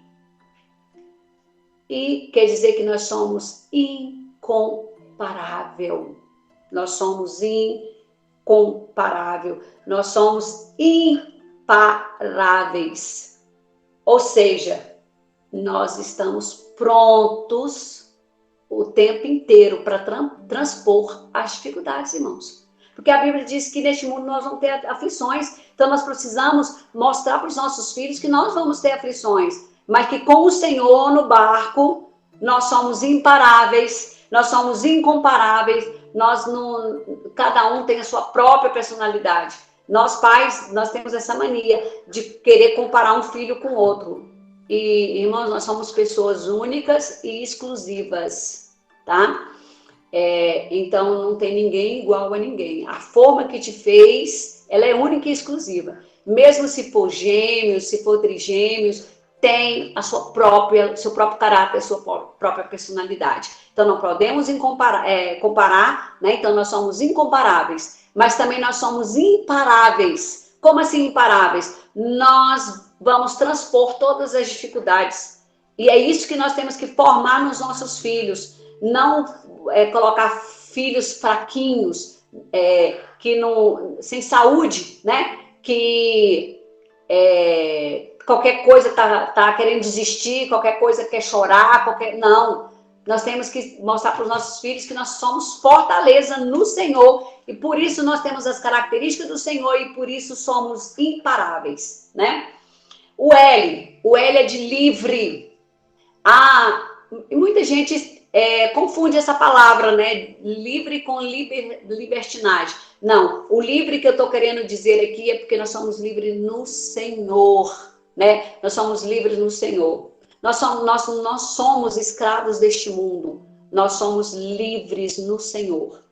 quer dizer que nós somos incomparável. Nós somos incomparável. Nós somos imparáveis. Ou seja, nós estamos prontos o tempo inteiro para transpor as dificuldades, irmãos. Porque a Bíblia diz que neste mundo nós vamos ter aflições, então nós precisamos mostrar para os nossos filhos que nós vamos ter aflições, mas que com o Senhor no barco, nós somos imparáveis, nós somos incomparáveis, cada um tem a sua própria personalidade. Nós pais, nós temos essa mania de querer comparar um filho com outro. E, irmãos, nós somos pessoas únicas e exclusivas, tá? Então, não tem ninguém igual a ninguém. A forma que te fez, ela é única e exclusiva. Mesmo se for gêmeos, se for trigêmeos, tem a seu próprio caráter, a sua própria personalidade. Então, não podemos comparar, né? Então, nós somos incomparáveis, mas também nós somos imparáveis. Como assim imparáveis? Nós vamos transpor todas as dificuldades. E é isso que nós temos que formar nos nossos filhos. Não colocar filhos fraquinhos, sem saúde, né? Que qualquer coisa tá querendo desistir, qualquer coisa quer chorar, não. Nós temos que mostrar para os nossos filhos que nós somos fortaleza no Senhor e por isso nós temos as características do Senhor e por isso somos imparáveis, né? O L é de livre. Muita gente confunde essa palavra, né? Livre com libertinagem. Não, o livre que eu estou querendo dizer aqui é porque nós somos livres no Senhor, né? Nós somos livres no Senhor. Nós somos escravos deste mundo. Nós somos livres no Senhor.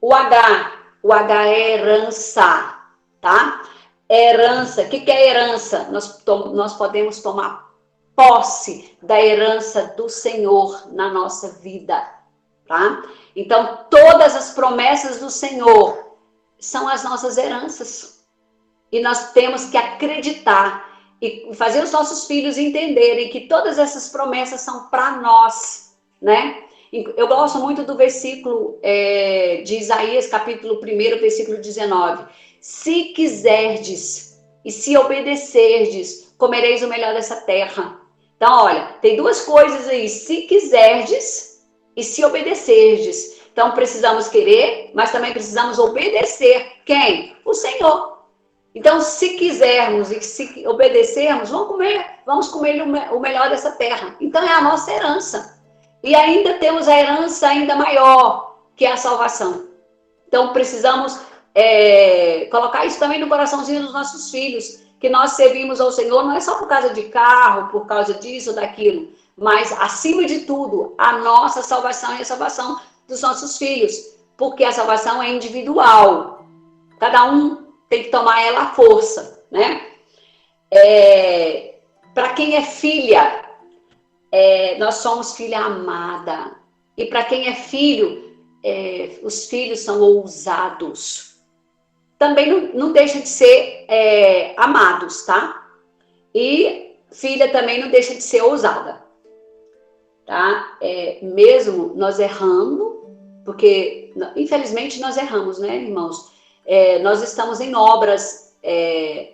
O H é herança, tá? Herança, o que é herança? Nós podemos tomar posse da herança do Senhor na nossa vida, tá? Então, todas as promessas do Senhor são as nossas heranças. E nós temos que acreditar e fazer os nossos filhos entenderem que todas essas promessas são para nós, né? Eu gosto muito do versículo de Isaías, capítulo 1, versículo 19. Se quiserdes e se obedecerdes, comereis o melhor dessa terra. Então, olha, tem duas coisas aí. Se quiserdes e se obedecerdes. Então, precisamos querer, mas também precisamos obedecer. Quem? O Senhor. Então, se quisermos e se obedecermos, vamos comer o melhor dessa terra. Então, é a nossa herança. E ainda temos a herança ainda maior, que é a salvação. Então, precisamos colocar isso também no coraçãozinho dos nossos filhos, que nós servimos ao Senhor não é só por causa de carro, por causa disso ou daquilo, mas, acima de tudo, a nossa salvação é a salvação dos nossos filhos, porque a salvação é individual. Cada um tem que tomar ela à força, né? Para quem é filha, nós somos filha amada. E para quem é filho, os filhos são ousados. Também não deixa de ser amados, tá? E filha também não deixa de ser ousada, tá? Mesmo nós errando, porque infelizmente nós erramos, né, irmãos? Nós estamos em obras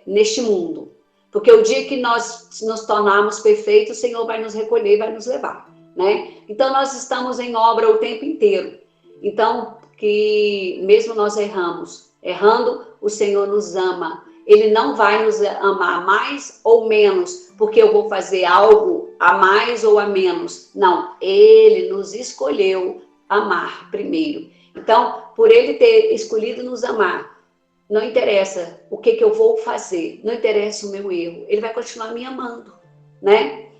neste mundo, porque o dia que nós nos tornarmos perfeitos, o Senhor vai nos recolher e vai nos levar, né? Então nós estamos em obra o tempo inteiro. Então, que mesmo nós errando, o Senhor nos ama Ele não vai nos amar mais ou menos, porque eu vou fazer algo a mais ou a menos. Não, ele nos escolheu amar primeiro. Então, por ele ter escolhido nos amar, não interessa o que eu vou fazer, não interessa o meu erro, ele vai continuar me amando, né?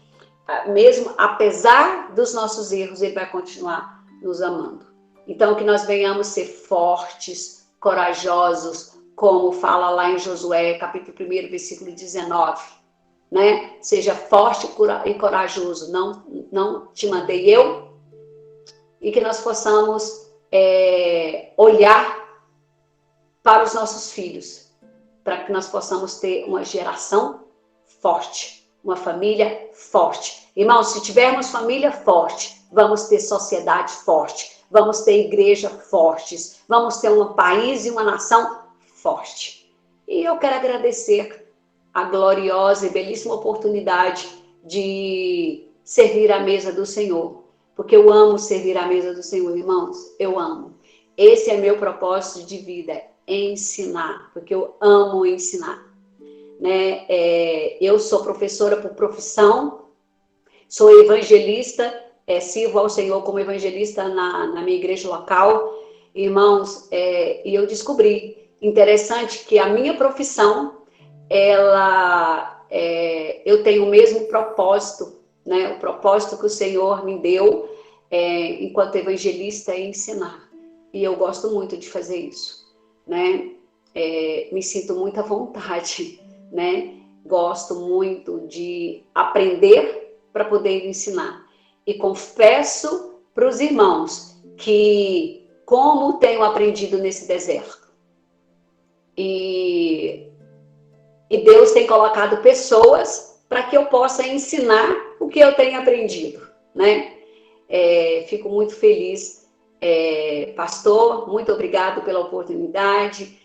Mesmo apesar dos nossos erros, ele vai continuar nos amando. Então, que nós venhamos ser fortes, corajosos, como fala lá em Josué, capítulo 1, versículo 19, né? Seja forte e corajoso, não te mandei eu, e que nós possamos olhar para os nossos filhos, para que nós possamos ter uma geração forte, uma família forte. Irmãos, se tivermos família forte, vamos ter sociedade forte, vamos ter igreja fortes, vamos ter um país e uma nação forte. E eu quero agradecer a gloriosa e belíssima oportunidade de servir à mesa do Senhor, porque eu amo servir à mesa do Senhor, irmãos, eu amo. Esse é meu propósito de vida, ensinar, porque eu amo ensinar, né? Eu sou professora por profissão, sou evangelista, sirvo ao Senhor como evangelista na minha igreja local, irmãos, e eu descobri, interessante, que a minha profissão, eu tenho o mesmo propósito, né? O propósito que o Senhor me deu, enquanto evangelista, é ensinar, e eu gosto muito de fazer isso, né? Me sinto muito à vontade, né? Gosto muito de aprender para poder ensinar. E confesso para os irmãos que como tenho aprendido nesse deserto. E Deus tem colocado pessoas para que eu possa ensinar o que eu tenho aprendido, né? Fico muito feliz. Pastor, muito obrigado pela oportunidade.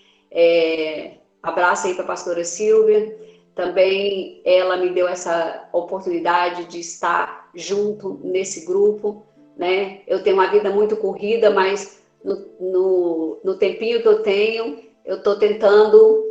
Abraço aí para a pastora Silvia. Também ela me deu essa oportunidade de estar junto nesse grupo, né? Eu tenho uma vida muito corrida, mas no tempinho que eu tenho, eu estou tentando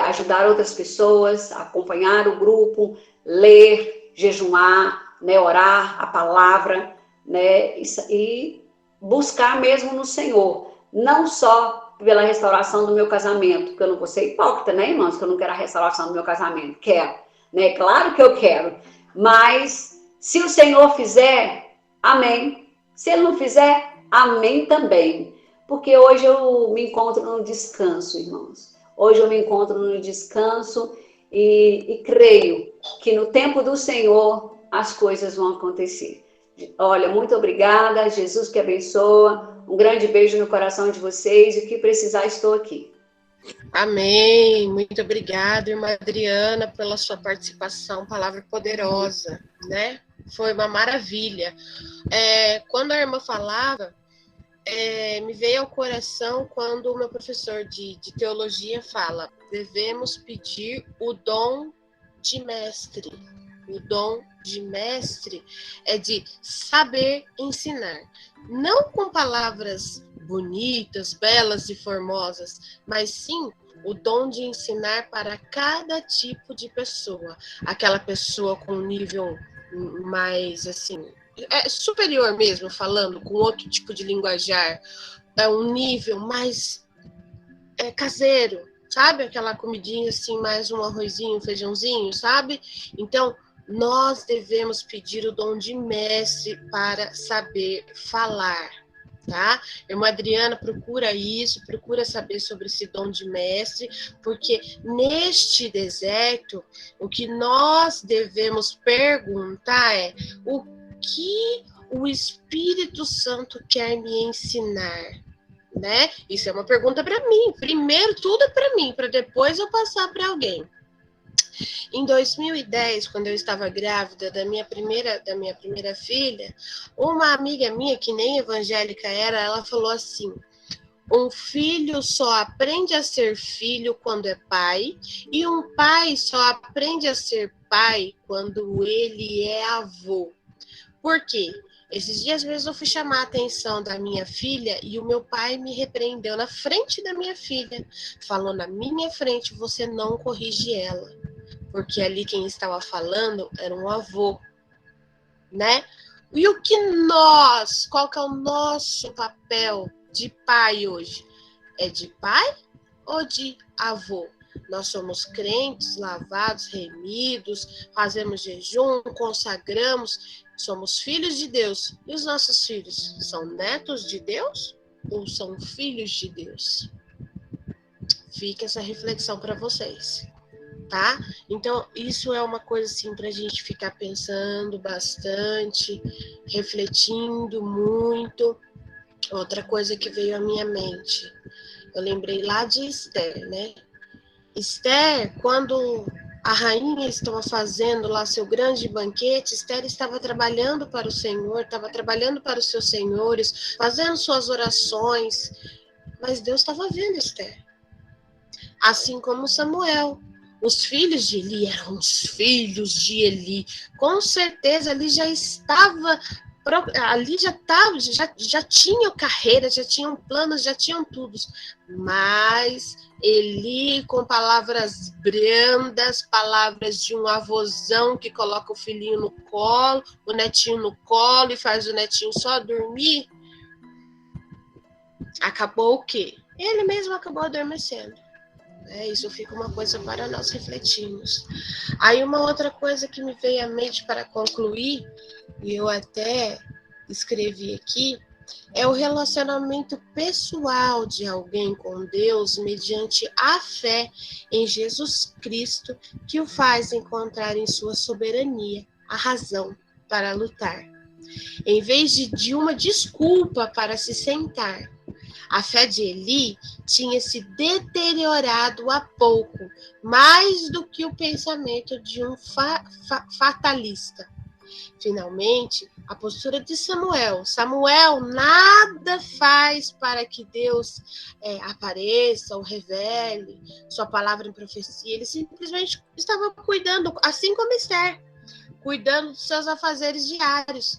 ajudar outras pessoas, acompanhar o grupo, ler, jejuar, né? Orar a palavra, né? E buscar mesmo no Senhor, não só pela restauração do meu casamento, porque eu não vou ser hipócrita, né, irmãos, que eu não quero a restauração do meu casamento, quero, né, claro que eu quero, mas se o Senhor fizer, amém, se Ele não fizer, amém também, porque hoje eu me encontro no descanso, irmãos, hoje eu me encontro no descanso e creio que no tempo do Senhor as coisas vão acontecer. Olha, muito obrigada, Jesus que abençoa, um grande beijo no coração de vocês e o que precisar estou aqui. Amém, muito obrigada, irmã Adriana, pela sua participação, palavra poderosa, né? Foi uma maravilha. Quando a irmã falava, me veio ao coração quando o meu professor de teologia fala, devemos pedir o dom de mestre. O dom de mestre é de saber ensinar, não com palavras bonitas, belas e formosas, mas sim o dom de ensinar para cada tipo de pessoa. Aquela pessoa com um nível mais, assim, superior mesmo, falando com outro tipo de linguajar, um nível mais caseiro, sabe? Aquela comidinha assim, mais um arrozinho, um feijãozinho, sabe? Então, nós devemos pedir o dom de mestre para saber falar, tá? Irmã Adriana procura isso, procura saber sobre esse dom de mestre, porque neste deserto, o que nós devemos perguntar é o que o Espírito Santo quer me ensinar, né? Isso é uma pergunta para mim. Primeiro, tudo é para mim, para depois eu passar para alguém. Em 2010, quando eu estava grávida da minha primeira filha, uma amiga minha, que nem evangélica era, ela falou assim, um filho só aprende a ser filho quando é pai, e um pai só aprende a ser pai quando ele é avô. Por quê? Esses dias mesmo eu fui chamar a atenção da minha filha e o meu pai me repreendeu na frente da minha filha. Falou na minha frente, você não corrige ela. Porque ali quem estava falando era um avô, né? E o que qual que é o nosso papel de pai hoje? É de pai ou de avô? Nós somos crentes, lavados, remidos, fazemos jejum, consagramos, somos filhos de Deus. E os nossos filhos são netos de Deus ou são filhos de Deus? Fica essa reflexão para vocês, tá? Então, isso é uma coisa assim para a gente ficar pensando bastante, refletindo muito. Outra coisa que veio à minha mente, eu lembrei lá de Esther, né? Esther, quando a rainha estava fazendo lá seu grande banquete, Esther estava trabalhando para o Senhor, estava trabalhando para os seus senhores, fazendo suas orações, mas Deus estava vendo Esther. Assim como Samuel. Os filhos de Eli eram os filhos de Eli. Com certeza ali já estava, ali já tinham carreira, já tinham planos, já tinham tudo. Mas Eli, com palavras brandas, palavras de um avôzão que coloca o filhinho no colo, o netinho no colo e faz o netinho só dormir, acabou o quê? Ele mesmo acabou adormecendo. Isso fica uma coisa para nós refletirmos. Aí uma outra coisa que me veio à mente para concluir, e eu até escrevi aqui, é o relacionamento pessoal de alguém com Deus mediante a fé em Jesus Cristo, que o faz encontrar em sua soberania a razão para lutar. Em vez de uma desculpa para se sentar, a fé de Eli tinha se deteriorado há pouco, mais do que o pensamento de um fatalista. Finalmente, a postura de Samuel. Samuel nada faz para que Deus apareça ou revele sua palavra em profecia. Ele simplesmente estava cuidando, assim como Esther, cuidando dos seus afazeres diários.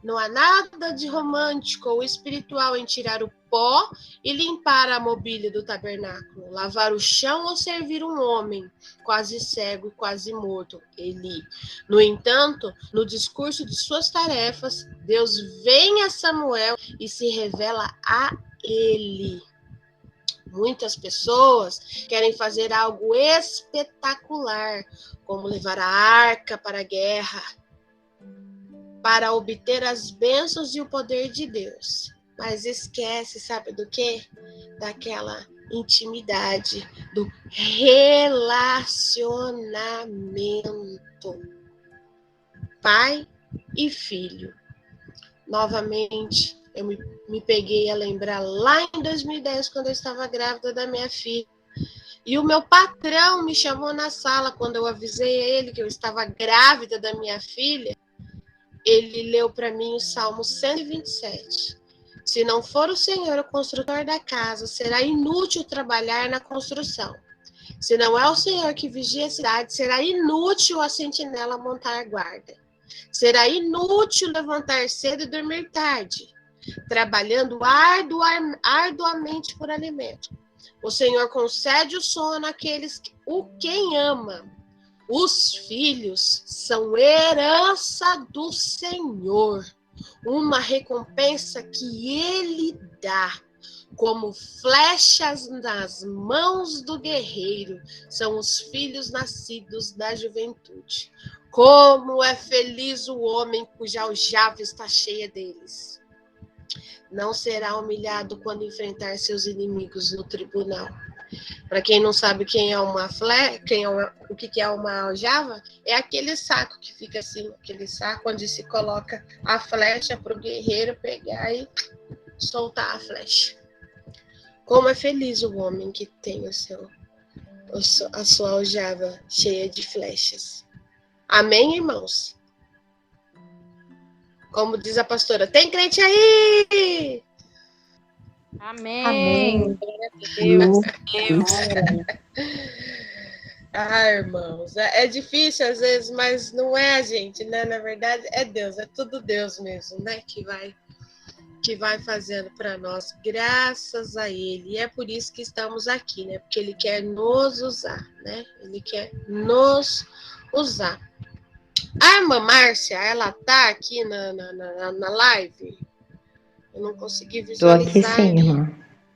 Não há nada de romântico ou espiritual em tirar o pó e limpar a mobília do tabernáculo, lavar o chão ou servir um homem quase cego e quase morto, Eli. No entanto, no discurso de suas tarefas, Deus vem a Samuel e se revela a ele. Muitas pessoas querem fazer algo espetacular, como levar a arca para a guerra, para obter as bênçãos e o poder de Deus. Mas esquece, sabe do quê? Daquela intimidade, do relacionamento. Pai e filho. Novamente, eu me peguei a lembrar lá em 2010, quando eu estava grávida da minha filha. E o meu patrão me chamou na sala quando eu avisei a ele que eu estava grávida da minha filha. Ele leu para mim o Salmo 127. Se não for o Senhor o construtor da casa, será inútil trabalhar na construção. Se não é o Senhor que vigia a cidade, será inútil a sentinela montar guarda. Será inútil levantar cedo e dormir tarde, trabalhando arduamente por alimento. O Senhor concede o sono àqueles quem ama. Os filhos são herança do Senhor, uma recompensa que Ele dá. Como flechas nas mãos do guerreiro, são os filhos nascidos da juventude. Como é feliz o homem cuja aljava está cheia deles. Não será humilhado quando enfrentar seus inimigos no tribunal. Para quem não sabe quem é uma o que é uma aljava, é aquele saco que fica assim, aquele saco onde se coloca a flecha para o guerreiro pegar e soltar a flecha. Como é feliz o homem que tem a sua aljava cheia de flechas. Amém, irmãos? Como diz a pastora, tem crente aí? Amém. Glória a Deus. Irmãos, é difícil às vezes, mas não é a gente, né? Na verdade, é Deus, é tudo Deus mesmo, né? Que vai fazendo para nós, graças a Ele. E é por isso que estamos aqui, né? Porque Ele quer nos usar, né? Ele quer nos usar. A irmã Márcia, ela tá aqui na live? Eu não consegui Tô aqui visualizar. sim, irmã.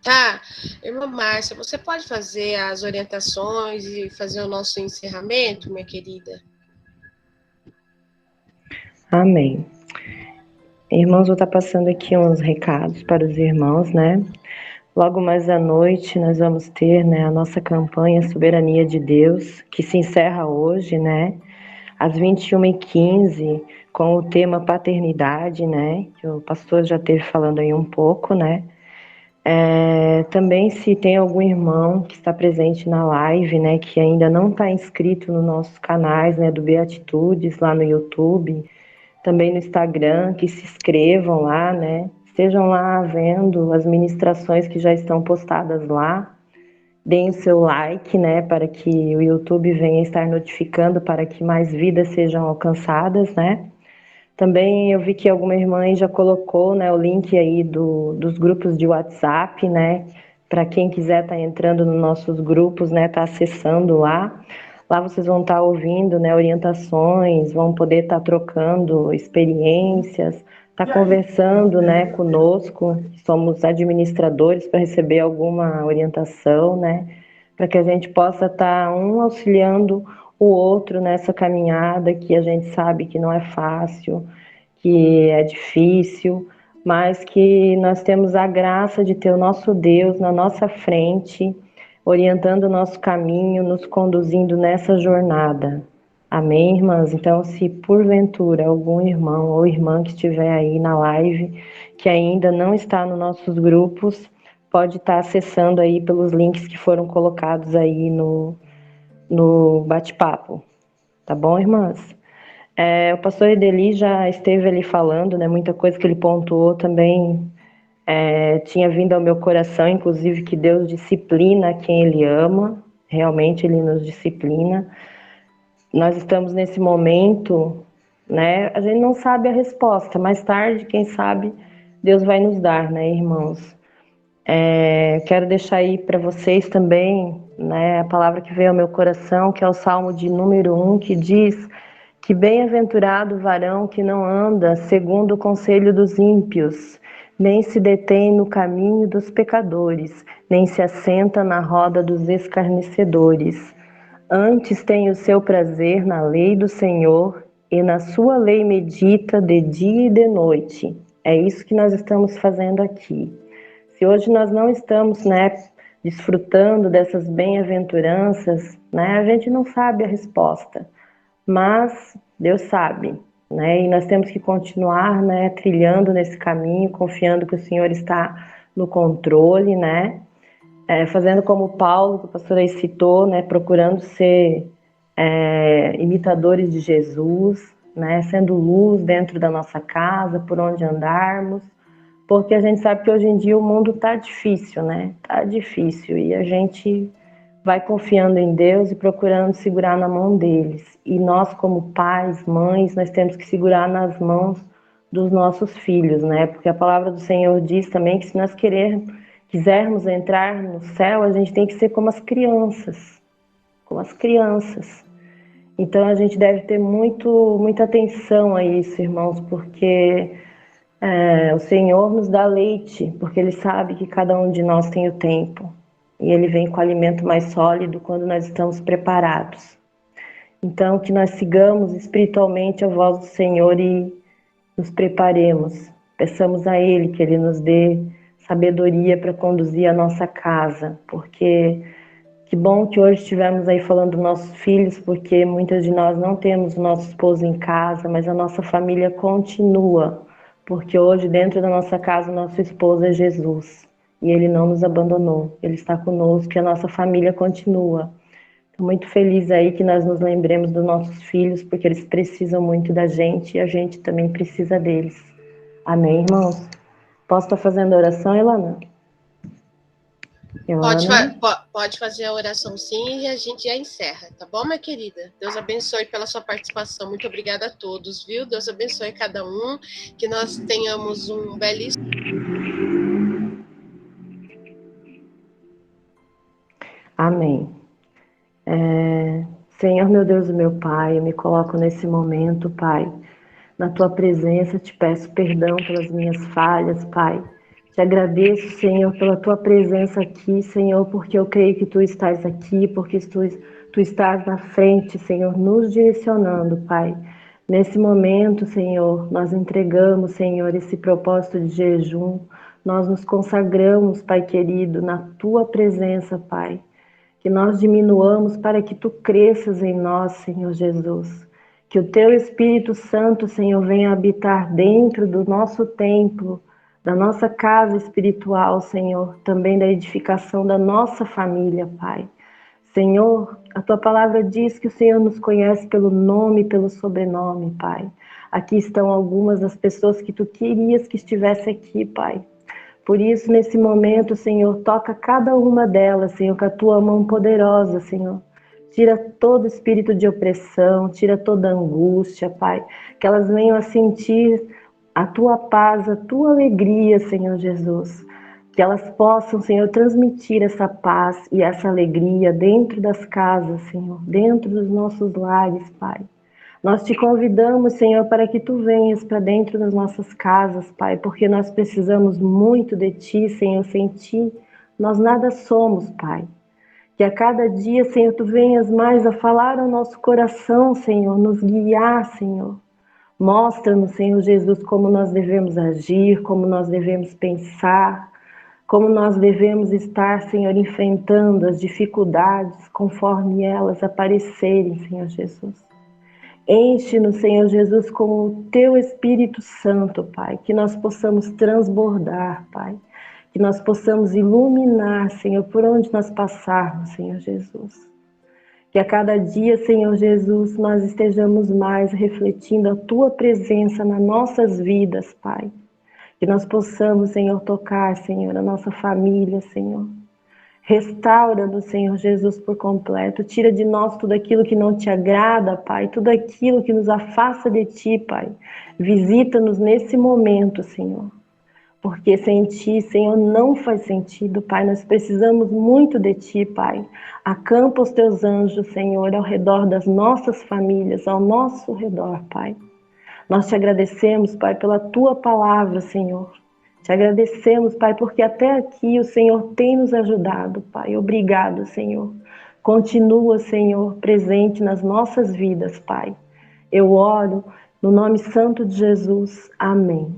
Tá. Irmã Márcia, você pode fazer as orientações e fazer o nosso encerramento, minha querida? Amém. Irmãos, vou estar passando aqui uns recados para os irmãos, né? Logo mais à noite nós vamos ter, né, a nossa campanha Soberania de Deus, que se encerra hoje, né? Às 21h15, com o tema paternidade, né? Que o pastor já esteve falando aí um pouco, né? Também se tem algum irmão que está presente na live, né, que ainda não está inscrito nos nossos canais, né, do Beatitudes, lá no YouTube, também no Instagram, que se inscrevam lá, né, estejam lá vendo as ministrações que já estão postadas lá, deem o seu like, né, para que o YouTube venha estar notificando para que mais vidas sejam alcançadas, né. Também eu vi que alguma irmã aí já colocou, né, o link aí dos grupos de WhatsApp, né, para quem quiser estar entrando nos nossos grupos, né, tá acessando lá. Lá vocês vão estar ouvindo, né, orientações, vão poder estar trocando experiências, estar conversando, né, conosco, somos administradores para receber alguma orientação, né, para que a gente possa estar um auxiliando o outro nessa caminhada que a gente sabe que não é fácil, que é difícil, mas que nós temos a graça de ter o nosso Deus na nossa frente, orientando o nosso caminho, nos conduzindo nessa jornada. Amém, irmãs? Então, se porventura algum irmão ou irmã que estiver aí na live, que ainda não está nos nossos grupos, pode estar acessando aí pelos links que foram colocados aí no bate-papo. Tá bom, irmãs? O pastor Edeli já esteve ali falando, né? Muita coisa que ele pontuou também tinha vindo ao meu coração, inclusive que Deus disciplina quem Ele ama, realmente Ele nos disciplina. Nós estamos nesse momento, né? A gente não sabe a resposta, mais tarde, quem sabe, Deus vai nos dar, né, irmãos? Quero deixar aí para vocês também, né, a palavra que veio ao meu coração, que é o Salmo de número 1, que diz que bem-aventurado o varão que não anda segundo o conselho dos ímpios, nem se detém no caminho dos pecadores, nem se assenta na roda dos escarnecedores. Antes tem o seu prazer na lei do Senhor, e na sua lei medita de dia e de noite. É isso que nós estamos fazendo aqui. Se hoje nós não estamos, né, desfrutando dessas bem-aventuranças, né, a gente não sabe a resposta, mas Deus sabe, né, e nós temos que continuar, né, trilhando nesse caminho, confiando que o Senhor está no controle, né, fazendo como Paulo, que o pastor aí citou, né, procurando ser imitadores de Jesus, né, sendo luz dentro da nossa casa, por onde andarmos, porque a gente sabe que hoje em dia o mundo tá difícil, né? Tá difícil e a gente vai confiando em Deus e procurando segurar na mão deles. E nós, como pais, mães, nós temos que segurar nas mãos dos nossos filhos, né? Porque a palavra do Senhor diz também que se nós quisermos entrar no céu, a gente tem que ser como as crianças, como as crianças. Então a gente deve ter muita atenção a isso, irmãos, porque o Senhor nos dá leite, porque Ele sabe que cada um de nós tem o tempo. E Ele vem com alimento mais sólido quando nós estamos preparados. Então, que nós sigamos espiritualmente a voz do Senhor e nos preparemos. Peçamos a Ele que Ele nos dê sabedoria para conduzir a nossa casa, porque que bom que hoje estivemos aí falando dos nossos filhos, porque muitas de nós não temos o nosso esposo em casa, mas a nossa família continua, porque hoje dentro da nossa casa o nosso esposo é Jesus, e Ele não nos abandonou, Ele está conosco e a nossa família continua. Estou muito feliz aí que nós nos lembremos dos nossos filhos, porque eles precisam muito da gente e a gente também precisa deles. Amém, irmãos? Posso estar fazendo oração, Ilana? Joana? Pode fazer a oração sim e a gente já encerra, tá bom, minha querida? Deus abençoe pela sua participação. Muito obrigada a todos, viu? Deus abençoe cada um, que nós tenhamos um belíssimo. Amém. Senhor, meu Deus e meu Pai, eu me coloco nesse momento, Pai, na Tua presença, te peço perdão pelas minhas falhas, Pai. Te agradeço, Senhor, pela Tua presença aqui, Senhor, porque eu creio que Tu estás aqui, porque Tu estás na frente, Senhor, nos direcionando, Pai. Nesse momento, Senhor, nós entregamos, Senhor, esse propósito de jejum, nós nos consagramos, Pai querido, na Tua presença, Pai. Que nós diminuamos para que Tu cresças em nós, Senhor Jesus. Que o Teu Espírito Santo, Senhor, venha habitar dentro do nosso templo, da nossa casa espiritual, Senhor, também da edificação da nossa família, Pai. Senhor, a Tua palavra diz que o Senhor nos conhece pelo nome e pelo sobrenome, Pai. Aqui estão algumas das pessoas que Tu querias que estivesse aqui, Pai. Por isso, nesse momento, Senhor, toca cada uma delas, Senhor, com a Tua mão poderosa, Senhor. Tira todo espírito de opressão, tira toda angústia, Pai. Que elas venham a sentir a Tua paz, a Tua alegria, Senhor Jesus. Que elas possam, Senhor, transmitir essa paz e essa alegria dentro das casas, Senhor, dentro dos nossos lares, Pai. Nós te convidamos, Senhor, para que Tu venhas para dentro das nossas casas, Pai, porque nós precisamos muito de Ti, Senhor. Sem Ti, nós nada somos, Pai. Que a cada dia, Senhor, Tu venhas mais a falar ao nosso coração, Senhor, nos guiar, Senhor. Mostra-nos, Senhor Jesus, como nós devemos agir, como nós devemos pensar, como nós devemos estar, Senhor, enfrentando as dificuldades conforme elas aparecerem, Senhor Jesus. Enche-nos, Senhor Jesus, com o Teu Espírito Santo, Pai, que nós possamos transbordar, Pai, que nós possamos iluminar, Senhor, por onde nós passarmos, Senhor Jesus. Que a cada dia, Senhor Jesus, nós estejamos mais refletindo a Tua presença nas nossas vidas, Pai. Que nós possamos, Senhor, tocar, Senhor, a nossa família, Senhor. Restaura-nos, Senhor Jesus, por completo. Tira de nós tudo aquilo que não Te agrada, Pai. Tudo aquilo que nos afasta de Ti, Pai. Visita-nos nesse momento, Senhor. Porque sem Ti, Senhor, não faz sentido, Pai. Nós precisamos muito de Ti, Pai. Acampa os Teus anjos, Senhor, ao redor das nossas famílias, ao nosso redor, Pai. Nós Te agradecemos, Pai, pela Tua palavra, Senhor. Te agradecemos, Pai, porque até aqui o Senhor tem nos ajudado, Pai. Obrigado, Senhor. Continua, Senhor, presente nas nossas vidas, Pai. Eu oro no nome santo de Jesus. Amém.